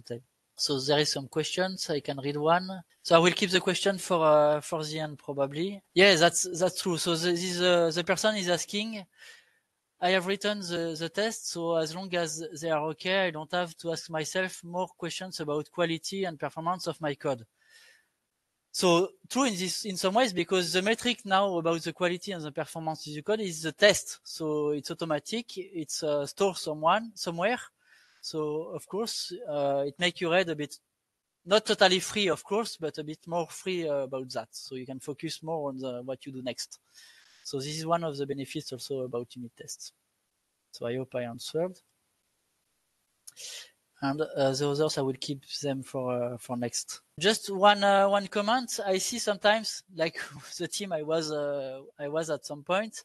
tell. So there is some questions. I can read one. So I will keep the question for the end probably. Yeah, that's true. So the person is asking, I have written the test, so as long as they are okay, I don't have to ask myself more questions about quality and performance of my code. So true in some ways, because the metric now about the quality and the performance of the code is the test. So it's automatic, it's stored somewhere. So of course, it makes your head a bit, not totally free, of course, but a bit more free about that. So you can focus more on what you do next. So this is one of the benefits also about unit tests. So I hope I answered. And the others I will keep them for next. Just one comment. I see sometimes, like the team I was at some point,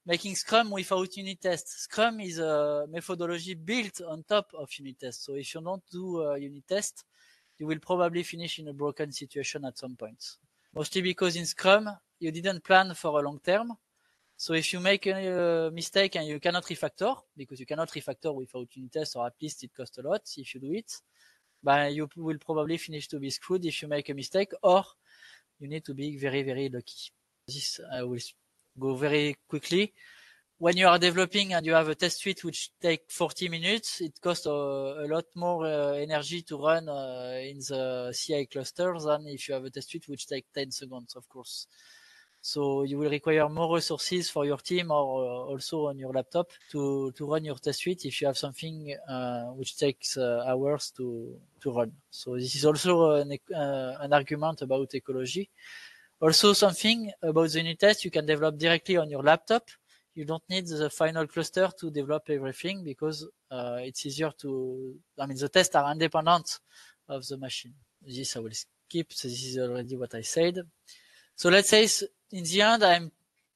making Scrum without unit tests. Scrum is a methodology built on top of unit tests. So if you don't do a unit test, you will probably finish in a broken situation at some point. Mostly because in Scrum, you didn't plan for a long term. So if you make a mistake and you cannot refactor, because you cannot refactor without unit tests, or at least it costs a lot if you do it, but you will probably finish to be screwed if you make a mistake, or you need to be very, very lucky. This I will go very quickly. When you are developing and you have a test suite which takes 40 minutes, it costs a lot more energy to run in the CI cluster than if you have a test suite which takes 10 seconds, of course. So you will require more resources for your team, or also on your laptop to run your test suite if you have something which takes hours to run. So this is also an argument about ecology. Also something about the unit test you can develop directly on your laptop. You don't need the final cluster to develop everything, because it's easier the tests are independent of the machine. This I will skip. So this is already what I said. So let's say in the end, I'm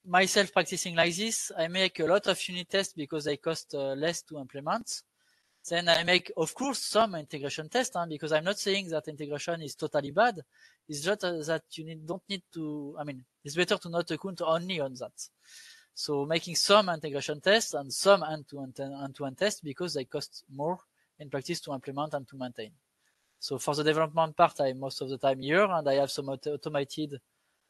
myself practicing like this. I make a lot of unit tests because they cost less to implement. Then I make, of course, some integration tests, because I'm not saying that integration is totally bad. It's just that you don't need to, it's better to not count only on that. So making some integration tests and some end-to-end tests, because they cost more in practice to implement and to maintain. So for the development part, I'm most of the time here, and I have some automated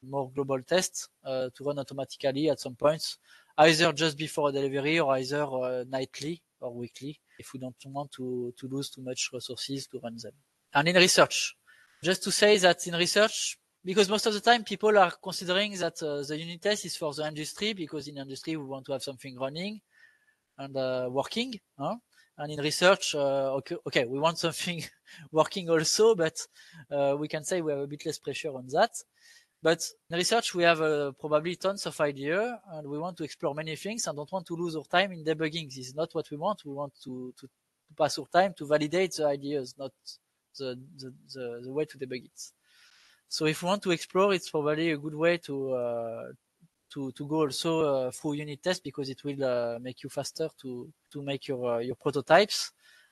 more global tests to run automatically at some points, either just before delivery or either nightly or weekly, if we don't want to lose too much resources to run them. And in research, just to say that in research, because most of the time people are considering that the unit test is for the industry, because in industry we want to have something running and working. And in research, okay, we want something working also, but we can say we have a bit less pressure on that. But in research, we have probably tons of ideas, and we want to explore many things and don't want to lose our time in debugging. This is not what we want. We want to pass our time to validate the ideas, not the way to debug it. So if we want to explore, it's probably a good way to go also through unit tests, because it will make you faster to make your prototypes,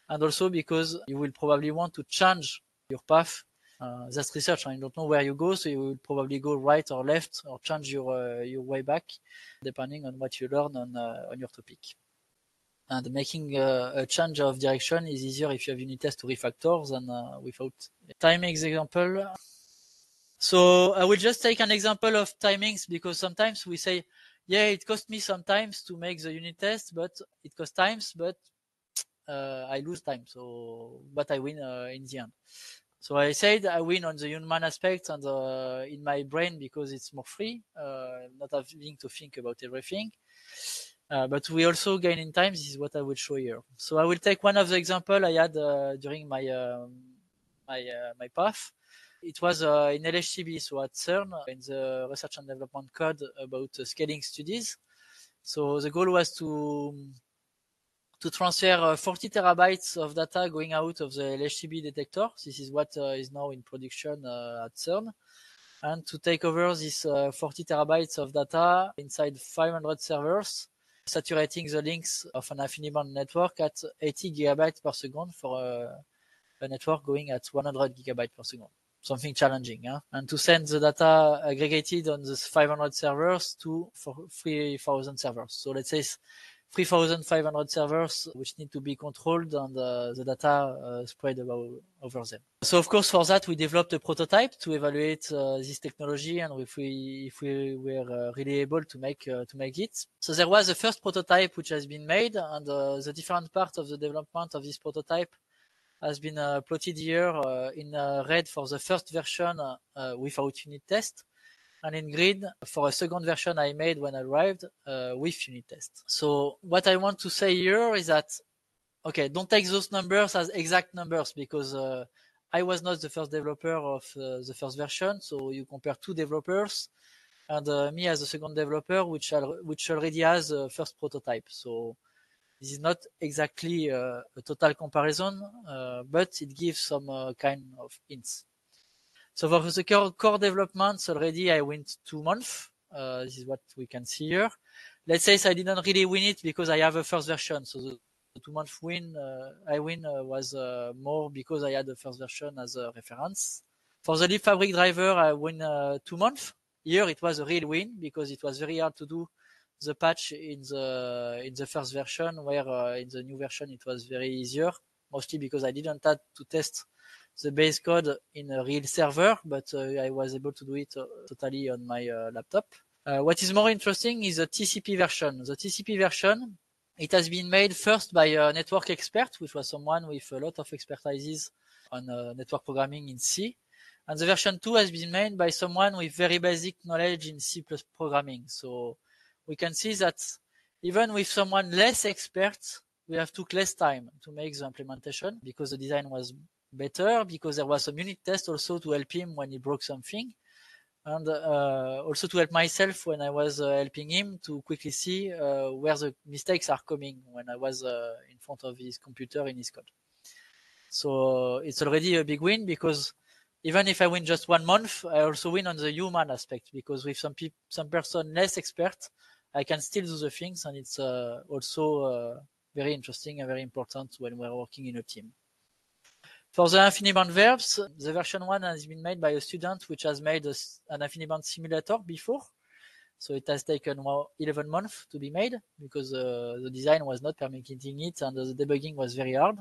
and also because you will probably want to change your path. That's research, and you don't know where you go, so you will probably go right or left or change your way back depending on what you learn on your topic. And making a change of direction is easier if you have unit test to refactor than without. Timings example. So I will just take an example of timings because sometimes we say, yeah, it cost me sometimes to make the unit test, but it costs times, but I lose time. So, but I win in the end. So I said I win on the human aspect and in my brain because it's more free, not having to think about everything. But we also gain in time. This is what I will show here. So I will take one of the example I had during my my path. It was in LHCb, so at CERN, in the research and development code about scaling studies. So the goal was to transfer 40 terabytes of data going out of the LHCb detector. This is what is now in production at CERN. And to take over this 40 terabytes of data inside 500 servers, saturating the links of an InfiniBand network at 80 gigabytes per second for a network going at 100 gigabytes per second. Something challenging, huh? And to send the data aggregated on this 500 servers to 3,000 servers. So let's say 3,500 servers which need to be controlled and the data spread over them. So of course for that we developed a prototype to evaluate this technology and if we were really able to make it. So there was a first prototype which has been made and the different parts of the development of this prototype has been plotted here in red for the first version without unit test, and in green for a second version I made when I arrived with unit test. So what I want to say here is that, okay, don't take those numbers as exact numbers because I was not the first developer of the first version, so you compare two developers and me as a second developer which already has a first prototype. So this is not exactly a total comparison, but it gives some kind of hints. So for the core developments already I went 2 months. This is what we can see here. Let's say I didn't really win it because I have a first version. So the 2 month win, I win was more because I had the first version as a reference. For the LibFabric driver, I win 2 months. Here it was a real win because it was very hard to do the patch in the first version, where in the new version it was very easier, mostly because I didn't have to test the base code in a real server, but I was able to do it totally on my laptop. What is more interesting is the TCP version. The TCP version, it has been made first by a network expert, which was someone with a lot of expertise on network programming in C. And the version 2 has been made by someone with very basic knowledge in C+ programming. So we can see that even with someone less expert, we have took less time to make the implementation because the design was better, because there was some unit test also to help him when he broke something, and also to help myself when I was helping him to quickly see where the mistakes are coming when I was in front of his computer in his code. So it's already a big win because even if I win just 1 month, I also win on the human aspect because with some person less expert, I can still do the things, and it's also very interesting and very important when we're working in a team. For the InfiniBand verbs, the version 1 has been made by a student which has made an InfiniBand simulator before. So it has taken 11 months to be made because the design was not permitting it and the debugging was very hard.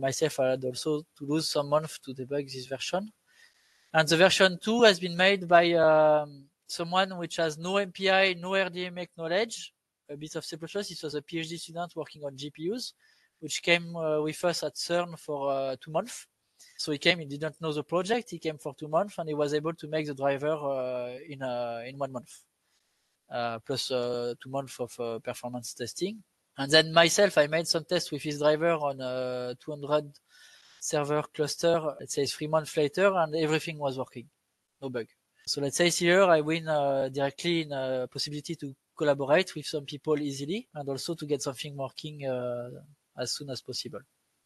Myself, I had also to lose some months to debug this version. And the version 2 has been made by someone which has no MPI, no RDMA knowledge, a bit of C++. It was a PhD student working on GPUs, which came with us at CERN for 2 months. So he didn't know the project, he came for 2 months, and he was able to make the driver in 1 month, plus 2 months of performance testing. And then myself, I made some tests with his driver on a 200 server cluster, let's say 3 months later, and everything was working, no bug. So let's say here I win directly in a possibility to collaborate with some people easily and also to get something working as soon as possible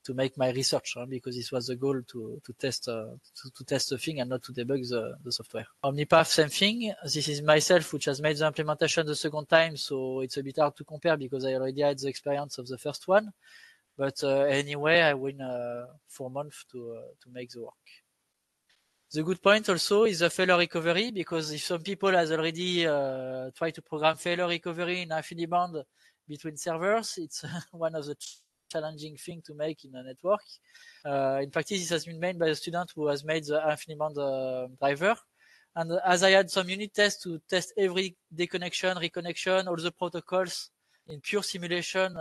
to make my research, because this was the goal to test the thing and not to debug the software. OmniPath, same thing. This is myself which has made the implementation the second time, so it's a bit hard to compare because I already had the experience of the first one. But anyway, I win 4 months to make the work. The good point also is the failure recovery, because if some people has already tried to program failure recovery in InfiniBand between servers. It's one of the challenging things to make in a network. In practice, this has been made by a student who has made the Infiniment driver. And as I had some unit tests to test every deconnection, reconnection, all the protocols in pure simulation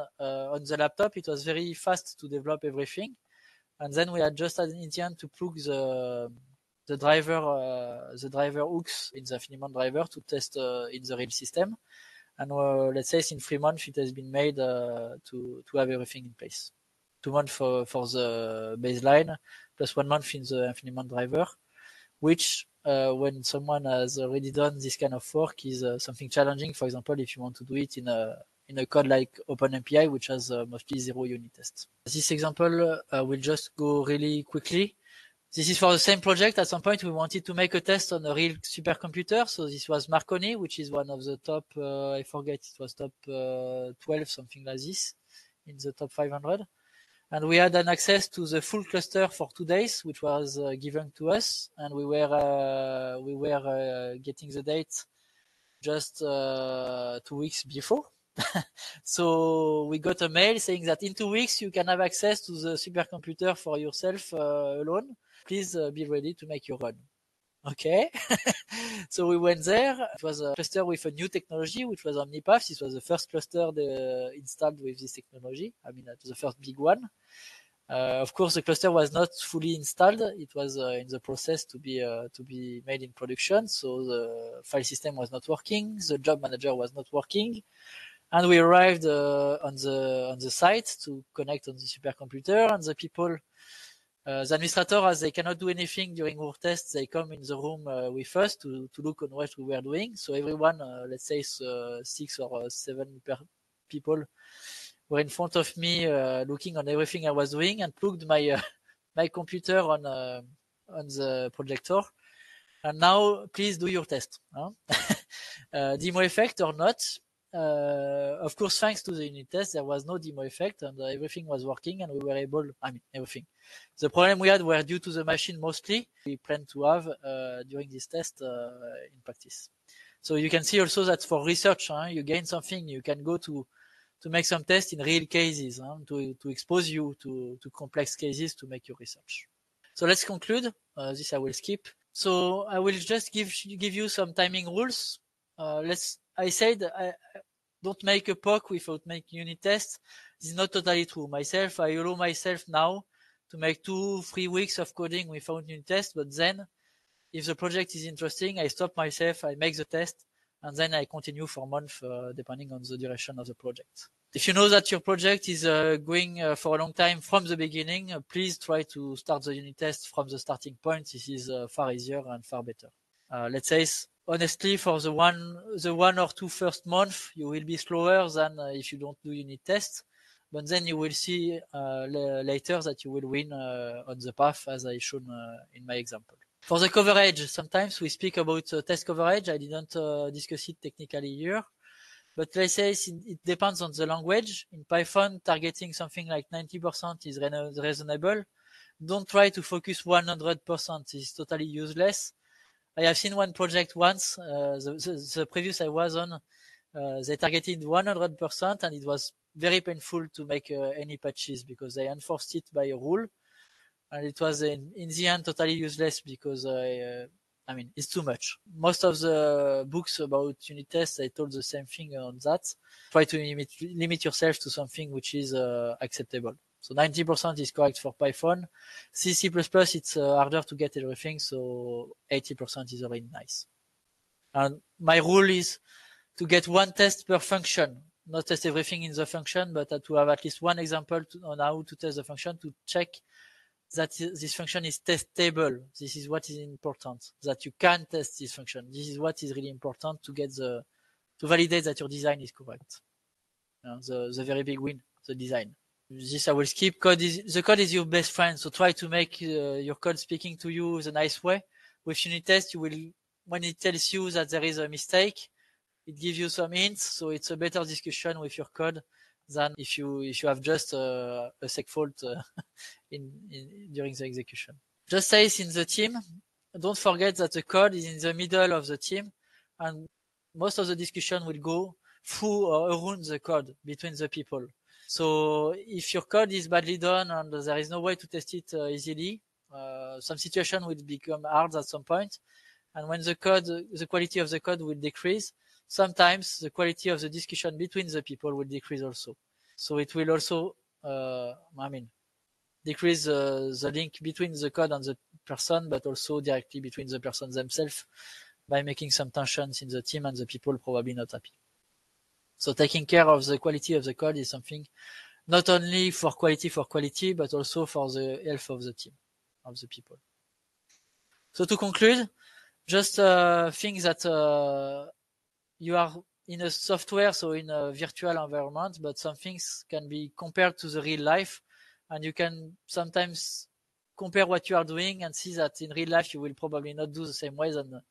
on the laptop, it was very fast to develop everything. And then we had just an intent to plug the driver hooks in the Infiniment driver to test in the real system. And let's say in 3 months it has been made to have everything in place. 2 months for the baseline, plus 1 month in the Infiniment driver, which when someone has already done this kind of work is something challenging. For example, if you want to do it in a code like OpenMPI, which has mostly 0 unit tests. This example will just go really quickly. This is for the same project. At some point, we wanted to make a test on a real supercomputer. So this was Marconi, which is one of the top, I forget, it was top 12, something like this, in the top 500. And we had an access to the full cluster for 2 days, which was given to us. And we were getting the date just 2 weeks before. So we got a mail saying that in 2 weeks you can have access to the supercomputer for yourself alone. Please be ready to make your run. Okay. So we went there. It was a cluster with a new technology, which was OmniPath. This was the first cluster installed with this technology. I mean, the first big one. Of course, the cluster was not fully installed. It was in the process to be made in production. So the file system was not working. The job manager was not working. And we arrived on the site to connect on the supercomputer, and the people, the administrator, as they cannot do anything during our tests, they come in the room with us to look on what we were doing. So everyone, let's say 6 or 7 people, were in front of me looking on everything I was doing, and plugged my my computer on the projector. And now, please do your test. Huh? Demo effect or not? Of course, thanks to the unit test, there was no demo effect, and everything was working, and we were able, everything. The problem we had were due to the machine mostly. We plan to have during this test in practice. So you can see also that for research, you gain something. You can go to make some tests in real cases, to expose you to complex cases to make your research. So let's conclude. This I will skip. So I will just give you some timing rules. I said don't make a POC without making unit tests. This is not totally true. Myself, I allow myself now to make 2-3 weeks of coding without unit tests, but then if the project is interesting, I stop myself, I make the test, and then I continue for a month, depending on the duration of the project. If you know that your project is going for a long time from the beginning, please try to start the unit test from the starting point. This is far easier and far better. Let's say, honestly, for the 1 or 2 first month, you will be slower than if you don't do unit tests. But then you will see later that you will win on the path, as I shown in my example. For the coverage, sometimes we speak about test coverage. I didn't discuss it technically here. But let's say it depends on the language. In Python, targeting something like 90% is reasonable. Don't try to focus 100%. This is totally useless. I have seen one project once, the previous I was on, they targeted 100%, and it was very painful to make any patches because they enforced it by a rule, and it was in the end totally useless because it's too much. Most of the books about unit tests, they told the same thing on that. Try to limit yourself to something which is acceptable. So 90% is correct for Python. C++, it's harder to get everything, so 80% is already nice. And my rule is to get 1 test per function, not test everything in the function, but to have at least 1 example on how to test the function to check that this function is testable. This is what is important, that you can test this function. This is what is really important to get to validate that your design is correct. The very big win, the design. This I will skip. The code is your best friend, so try to make your code speaking to you the nice way. With unit test, when it tells you that there is a mistake, it gives you some hints, so it's a better discussion with your code than if you have just a seg fault during the execution. Just say it's in the team. Don't forget that the code is in the middle of the team, and most of the discussion will go through or around the code between the people. So if your code is badly done and there is no way to test it easily, some situation will become hard at some point. And when the quality of the code will decrease, sometimes the quality of the discussion between the people will decrease also. So it will also, decrease the link between the code and the person, but also directly between the person themselves by making some tensions in the team and the people probably not happy. So taking care of the quality of the code is something not only for quality, but also for the health of the team, of the people. So to conclude, just think that you are in a software, so in a virtual environment, but some things can be compared to the real life, and you can sometimes compare what you are doing and see that in real life you will probably not do the same way than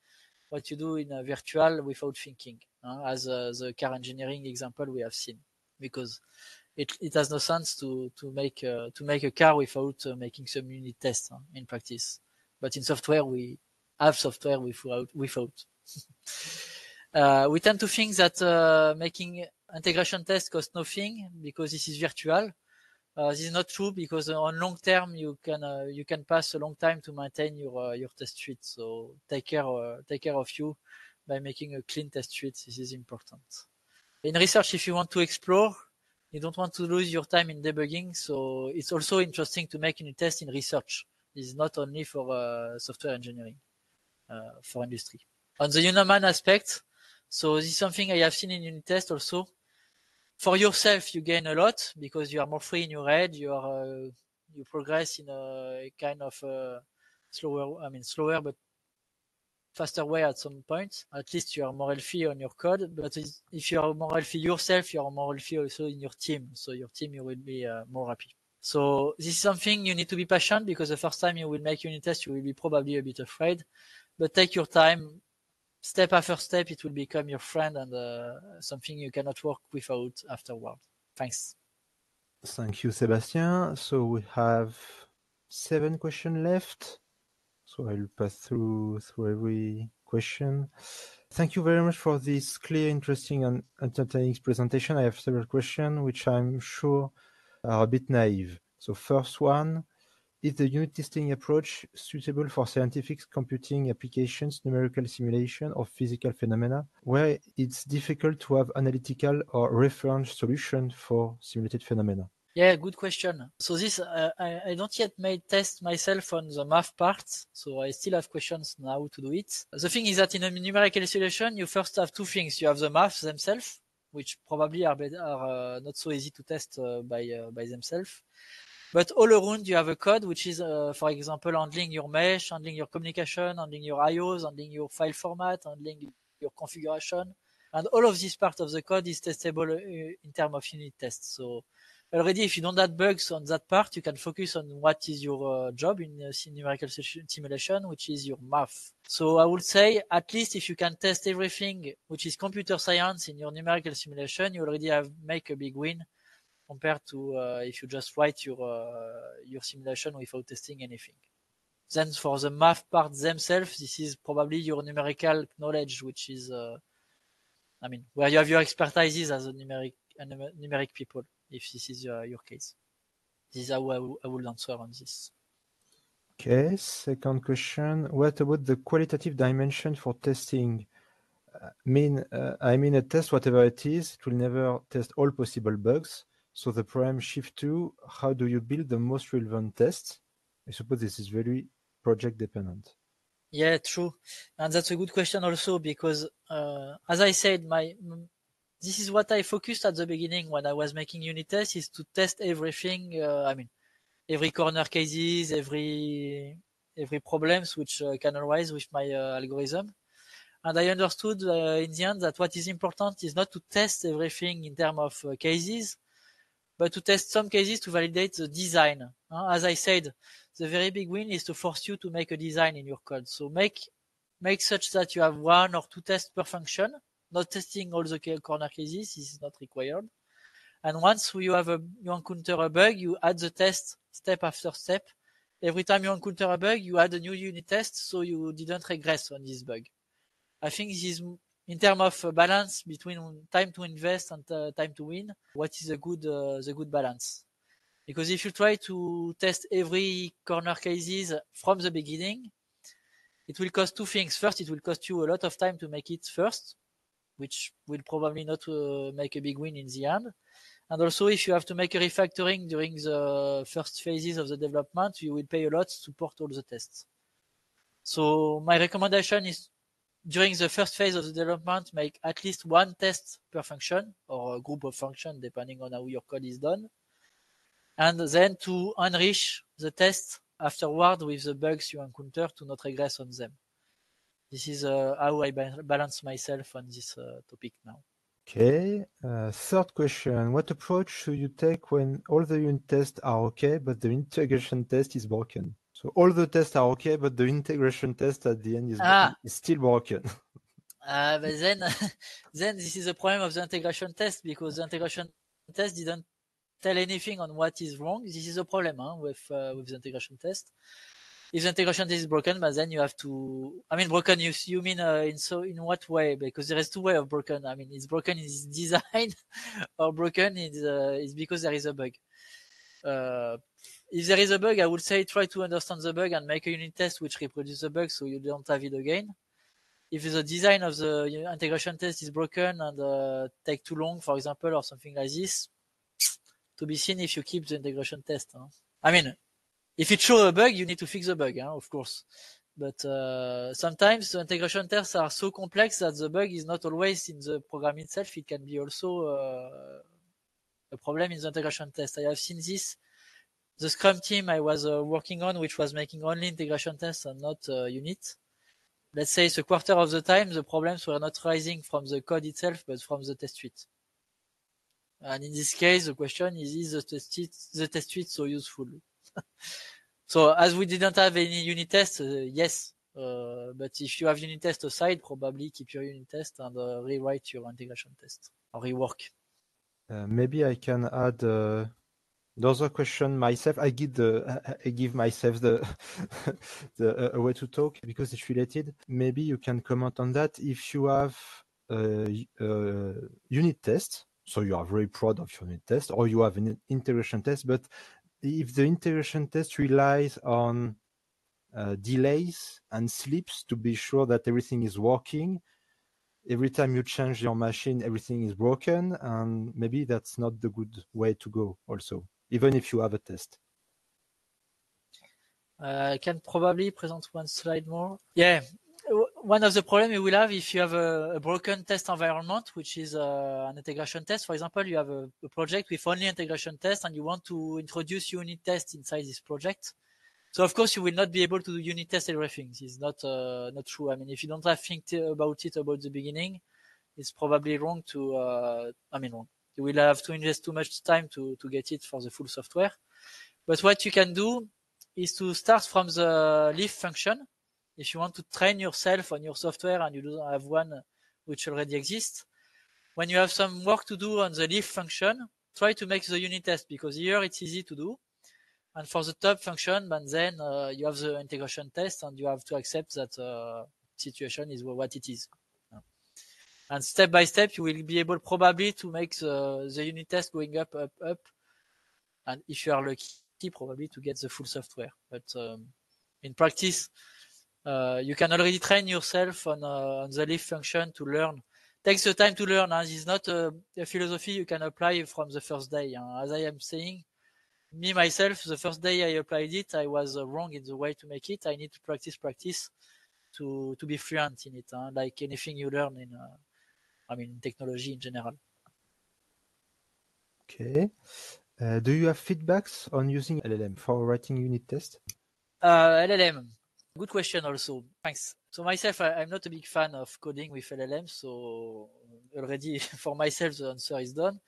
what you do in a virtual without thinking, as the car engineering example we have seen, because it has no sense to make a car without making some unit tests in practice. But in software, we have software without. We tend to think that making integration tests costs nothing because this is virtual. This is not true because on long term you can pass a long time to maintain your test suite. So take care of you by making a clean test suite. This is important. In research, if you want to explore, you don't want to lose your time in debugging. So it's also interesting to make unit tests in research. This is not only for software engineering, for industry. On the human aspect, so this is something I have seen in unit test also. For yourself, you gain a lot because you are more free in your head. You progress in a kind of slower but faster way at some point. At least you are more healthy on your code. But if you are more healthy yourself, you are more healthy also in your team. So your team, you will be more happy. So this is something you need to be patient because the first time you will make unit test, you will be probably a bit afraid. But take your time. Step after step, it will become your friend and something you cannot work without afterward. Thanks. Thank you, Sebastian. So we have 7 questions left. So I'll pass through every question. Thank you very much for this clear, interesting, and entertaining presentation. I have several questions which I'm sure are a bit naive. So first one, is the unit testing approach suitable for scientific computing applications, numerical simulation, or physical phenomena, where it's difficult to have analytical or reference solution for simulated phenomena? Yeah, good question. So this, I don't yet made test myself on the math part, so I still have questions now to do it. The thing is that in a numerical solution, you first have two things. You have the maths themselves, which probably are not so easy to test by themselves. But all around, you have a code which is, for example, handling your mesh, handling your communication, handling your IOs, handling your file format, handling your configuration. And all of this part of the code is testable in terms of unit tests. So already, if you don't add bugs on that part, you can focus on what is your job in numerical simulation, which is your math. So I would say, at least if you can test everything which is computer science in your numerical simulation, you already make a big win compared to if you just write your simulation without testing anything. Then for the math part themselves, this is probably your numerical knowledge, which is, where you have your expertise as a numeric people, if this is your case. This is how I will answer on this. Okay, second question. What about the qualitative dimension for testing? A test, whatever it is, it will never test all possible bugs. So the problem shift to how do you build the most relevant tests? I suppose this is very project dependent. Yeah, true. And that's a good question also because, as I said, this is what I focused at the beginning when I was making unit tests, is to test everything. Every corner cases, every problems which can arise with my algorithm. And I understood in the end that what is important is not to test everything in terms of cases, but to test some cases to validate the design. As I said, the very big win is to force you to make a design in your code. So make such that you have 1 or 2 tests per function, not testing all the corner cases. This is not required. And once you encounter a bug, you add the test step after step. Every time you encounter a bug, you add a new unit test, so you didn't regress on this bug. I think this is in terms of balance between time to invest and time to win, what is the good balance? Because if you try to test every corner cases from the beginning, it will cost two things. First, it will cost you a lot of time to make it first, which will probably not make a big win in the end. And also, if you have to make a refactoring during the first phases of the development, you will pay a lot to support all the tests. So my recommendation is during the first phase of the development, make at least one test per function or a group of functions, depending on how your code is done. And then to enrich the test afterward with the bugs you encounter to not regress on them. This is how I balance myself on this topic now. Okay. Third question. What approach should you take when all the unit tests are okay, but the integration test is broken? So all the tests are okay, but the integration test at the end is still broken. But then this is a problem of the integration test, because the integration test didn't tell anything on what is wrong. This is a problem with the integration test. If the integration test is broken, but then you have to. I mean, broken. You mean in what way? Because there is two ways of broken. I mean, it's broken in its design, or broken is because there is a bug. If there is a bug, I would say try to understand the bug and make a unit test which reproduces the bug so you don't have it again. If the design of the integration test is broken and take too long, for example, or something like this, to be seen if you keep the integration test. I mean, if it shows a bug, you need to fix the bug, of course. But sometimes the integration tests are so complex that the bug is not always in the program itself. It can be also a problem in the integration test. I have seen this. The Scrum team I was working on, which was making only integration tests and not unit. Let's say a quarter of the time, the problems were not rising from the code itself, but from the test suite. And in this case, the question is the test suite so useful? So as we didn't have any unit tests, yes. But if you have unit test aside, probably keep your unit test and rewrite your integration test or rework. Maybe I can add another question myself. I give myself the a way to talk because it's related. Maybe you can comment on that. If you have unit test, so you are very proud of your unit test, or you have an integration test, but if the integration test relies on delays and sleeps to be sure that everything is working, every time you change your machine, everything is broken, and maybe that's not the good way to go also, even if you have a test. I can probably present one slide more. Yeah, one of the problems you will have if you have a broken test environment, which is an integration test. For example, you have a project with only integration test and you want to introduce unit test inside this project. So of course you will not be able to do unit test everything. This is not true. I mean, if you don't have think about it about the beginning, it's probably wrong to. Wrong. You will have to invest too much time to get it for the full software. But what you can do is to start from the leaf function. If you want to train yourself on your software and you don't have one which already exists, when you have some work to do on the leaf function, try to make the unit test because here it's easy to do. And for the top function, but then you have the integration test and you have to accept that situation is what it is. And step by step, you will be able probably to make the unit test going up. And if you are lucky, probably to get the full software. But in practice, you can already train yourself on the leaf function to learn. Takes the time to learn. This is not a philosophy you can apply from the first day. As I am saying, me, myself, the first day I applied it, I was wrong in the way to make it. I need to practice to be fluent in it, like anything you learn in technology in general. Okay. Do you have feedbacks on using LLM for writing unit tests? LLM. Good question also. Thanks. So myself, I'm not a big fan of coding with LLM, so already for myself, the answer is done.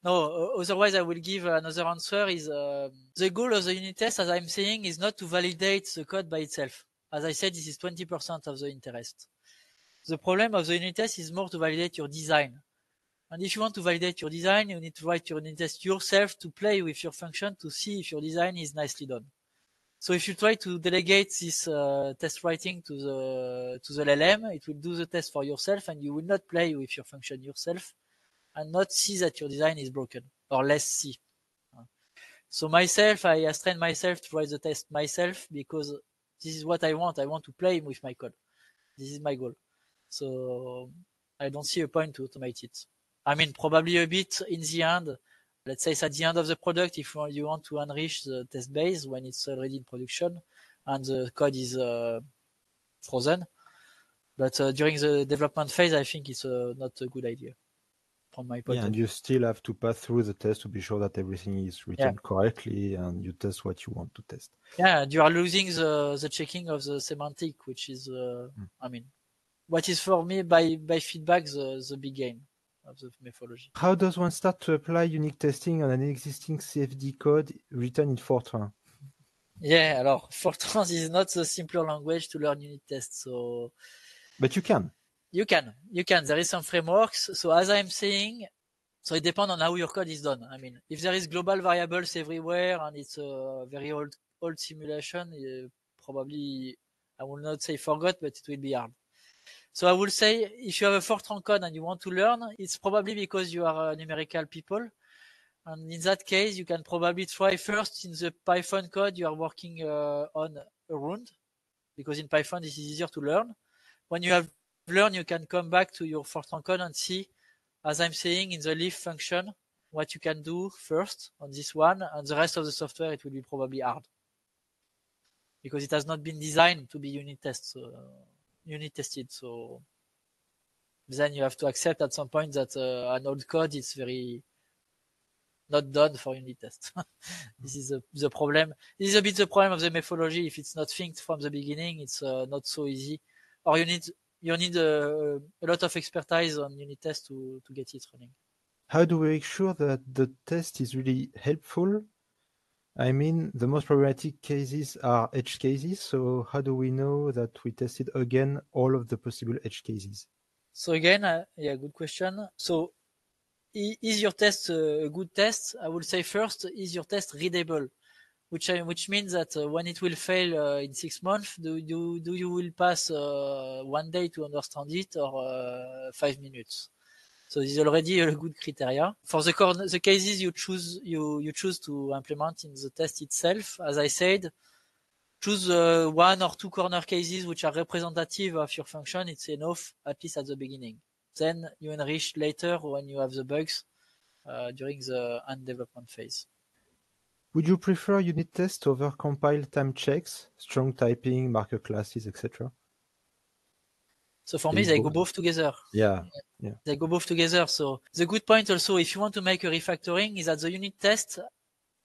No, otherwise I will give another answer is the goal of the unit test, as I'm saying, is not to validate the code by itself. As I said, this is 20% of the interest. The problem of the unit test is more to validate your design. And if you want to validate your design, you need to write your unit test yourself to play with your function to see if your design is nicely done. So if you try to delegate this test writing to the LLM, it will do the test for yourself, and you will not play with your function yourself, and not see that your design is broken, or less see. So myself, I trained myself to write the test myself because this is what I want. I want to play with my code. This is my goal. So I don't see a point to automate it. I mean, probably a bit in the end. Let's say it's at the end of the product, if you want to enrich the test base when it's already in production and the code is frozen. But during the development phase, I think it's not a good idea from my point Yeah, of and view. you still have to pass through the test to be sure that everything is written correctly and you test what you want to test. Yeah, and you are losing the checking of the semantic, which is, I mean, what is for me by feedback the big game of the methodology. How does one start to apply unit testing on an existing CFD code written in Fortran? Yeah, alors Fortran is not the simpler language to learn unit tests, so But you can. you can. There is some frameworks. So as I'm saying, so it depends on how your code is done. I mean, if there is global variables everywhere and it's a very old simulation, probably I will not say forgot, but it will be hard. So I will say if you have a Fortran code and you want to learn, it's probably because you are a numerical people. And in that case, you can probably try first in the Python code you are working on around, because in Python this is easier to learn. When you have learned, you can come back to your Fortran code and see, as I'm saying, in the leaf function, what you can do first on this one, and the rest of the software, it will be probably hard. Because it has not been designed to be unit tested. So then you have to accept at some point that an old code is very not done for unit test. This is the problem. This is a bit the problem of the methodology. If it's not think from the beginning, it's not so easy. Or you need a lot of expertise on unit test to get it running. How do we make sure that the test is really helpful? I mean, the most problematic cases are edge cases. So how do we know that we tested again all of the possible edge cases? So again, yeah, good question. So is your test a good test? I would say first, is your test readable? Which means that when it will fail in 6 months, do you will pass 1 day to understand it or 5 minutes? So this is already a good criteria. For the cases you choose to implement in the test itself, as I said, choose 1 or 2 corner cases which are representative of your function. It's enough, at least at the beginning. Then you enrich later when you have the bugs during the end development phase. Would you prefer unit tests over compile time checks, strong typing, marker classes, etc.? So for me, they go both together. Yeah. They go both together. So the good point also, if you want to make a refactoring, is that the unit tests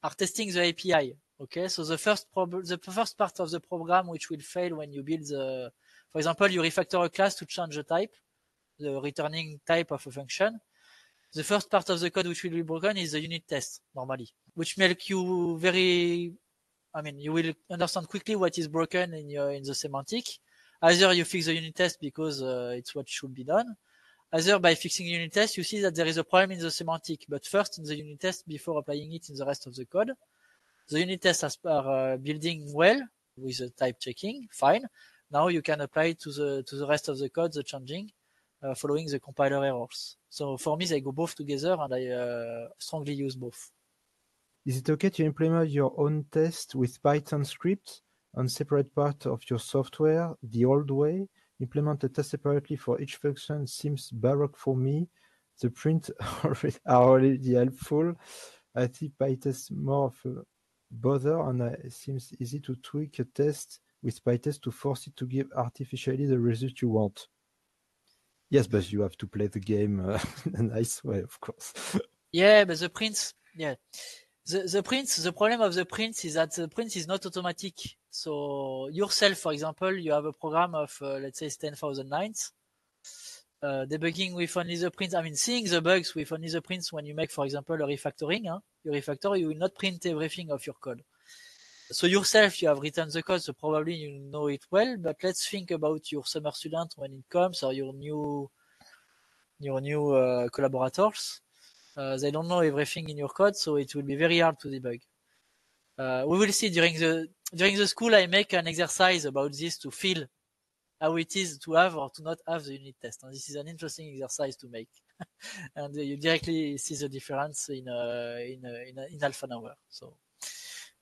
are testing the API. Okay, so the first part of the program which will fail when you build for example, you refactor a class to change the type, the returning type of a function. The first part of the code which will be broken is the unit test normally, which make you you will understand quickly what is broken in the semantic. Either you fix the unit test because it's what should be done. Either by fixing the unit test, you see that there is a problem in the semantic, but first in the unit test before applying it in the rest of the code. The unit tests are building well with the type checking, fine. Now you can apply it to the rest of the code, the changing, following the compiler errors. So for me, they go both together, and I strongly use both. Is it okay to implement your own test with Python scripts on separate part of your software the old way? Implement a test separately for each function seems baroque for me. The print are already helpful. I think PyTest more of a bother, and it seems easy to tweak a test with PyTest to force it to give artificially the result you want. Yes, but you have to play the game in a nice way, of course. Yeah, but the prints, yeah. The prints, the problem of the prints is that the print is not automatic. So yourself, for example, you have a program of, let's say 10,000 lines, debugging with only the prints. I mean, seeing the bugs with only the prints when you make, for example, a refactoring, you refactor, you will not print everything of your code. So yourself, you have written the code, so probably you know it well, but let's think about your summer student when it comes, or your new collaborators. They don't know everything in your code, so it will be very hard to debug. We will see during during the school, I make an exercise about this to feel how it is to have or to not have the unit test. And this is an interesting exercise to make. And you directly see the difference in half an hour. So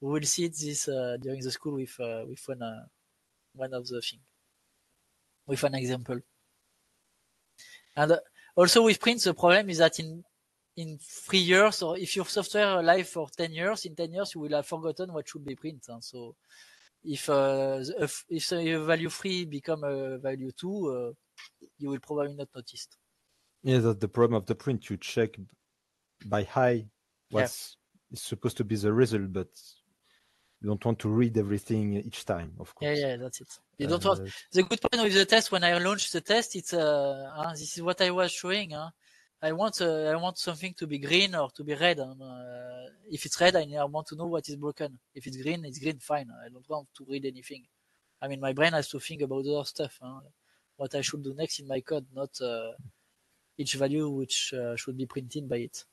we will see this during the school with one of the things, with an example. And also with print, the problem is that in 3 years, or if your software live for 10 years, in 10 years you will have forgotten what should be print. So if the value 3 become a value 2, you will probably not notice. Yeah, that's the problem of the print. You check by eye what's supposed to be the result, but you don't want to read everything each time, of course. Yeah, that's it. You don't want. The good point with the test, when I launched the test, it's this is what I was showing. I want something to be green or to be red. If it's red, I want to know what is broken. If it's green, fine. I don't want to read anything. I mean, my brain has to think about other stuff. What I should do next in my code, not each value which should be printed by it.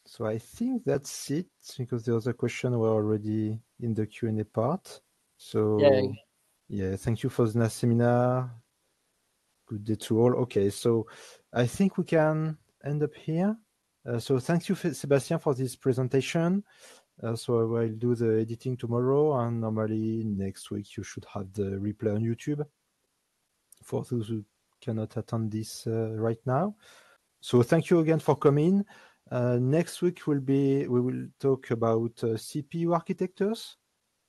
So I think that's it, because the other questions were already in the Q&A part. So yeah, thank you for the nice seminar. Good day to all. Okay, so I think we can end up here. So thank you, Sebastian, for this presentation. So I will do the editing tomorrow, and normally next week you should have the replay on YouTube for those who cannot attend this right now. So thank you again for coming. Next week we will talk about CPU architectures,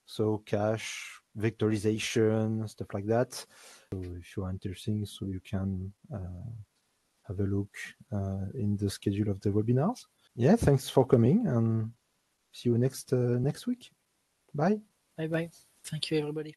so cache, vectorization, stuff like that. So if you are interested, so you can have a look in the schedule of the webinars. Yeah, thanks for coming, and see you next week. Bye. Bye. Thank you, everybody.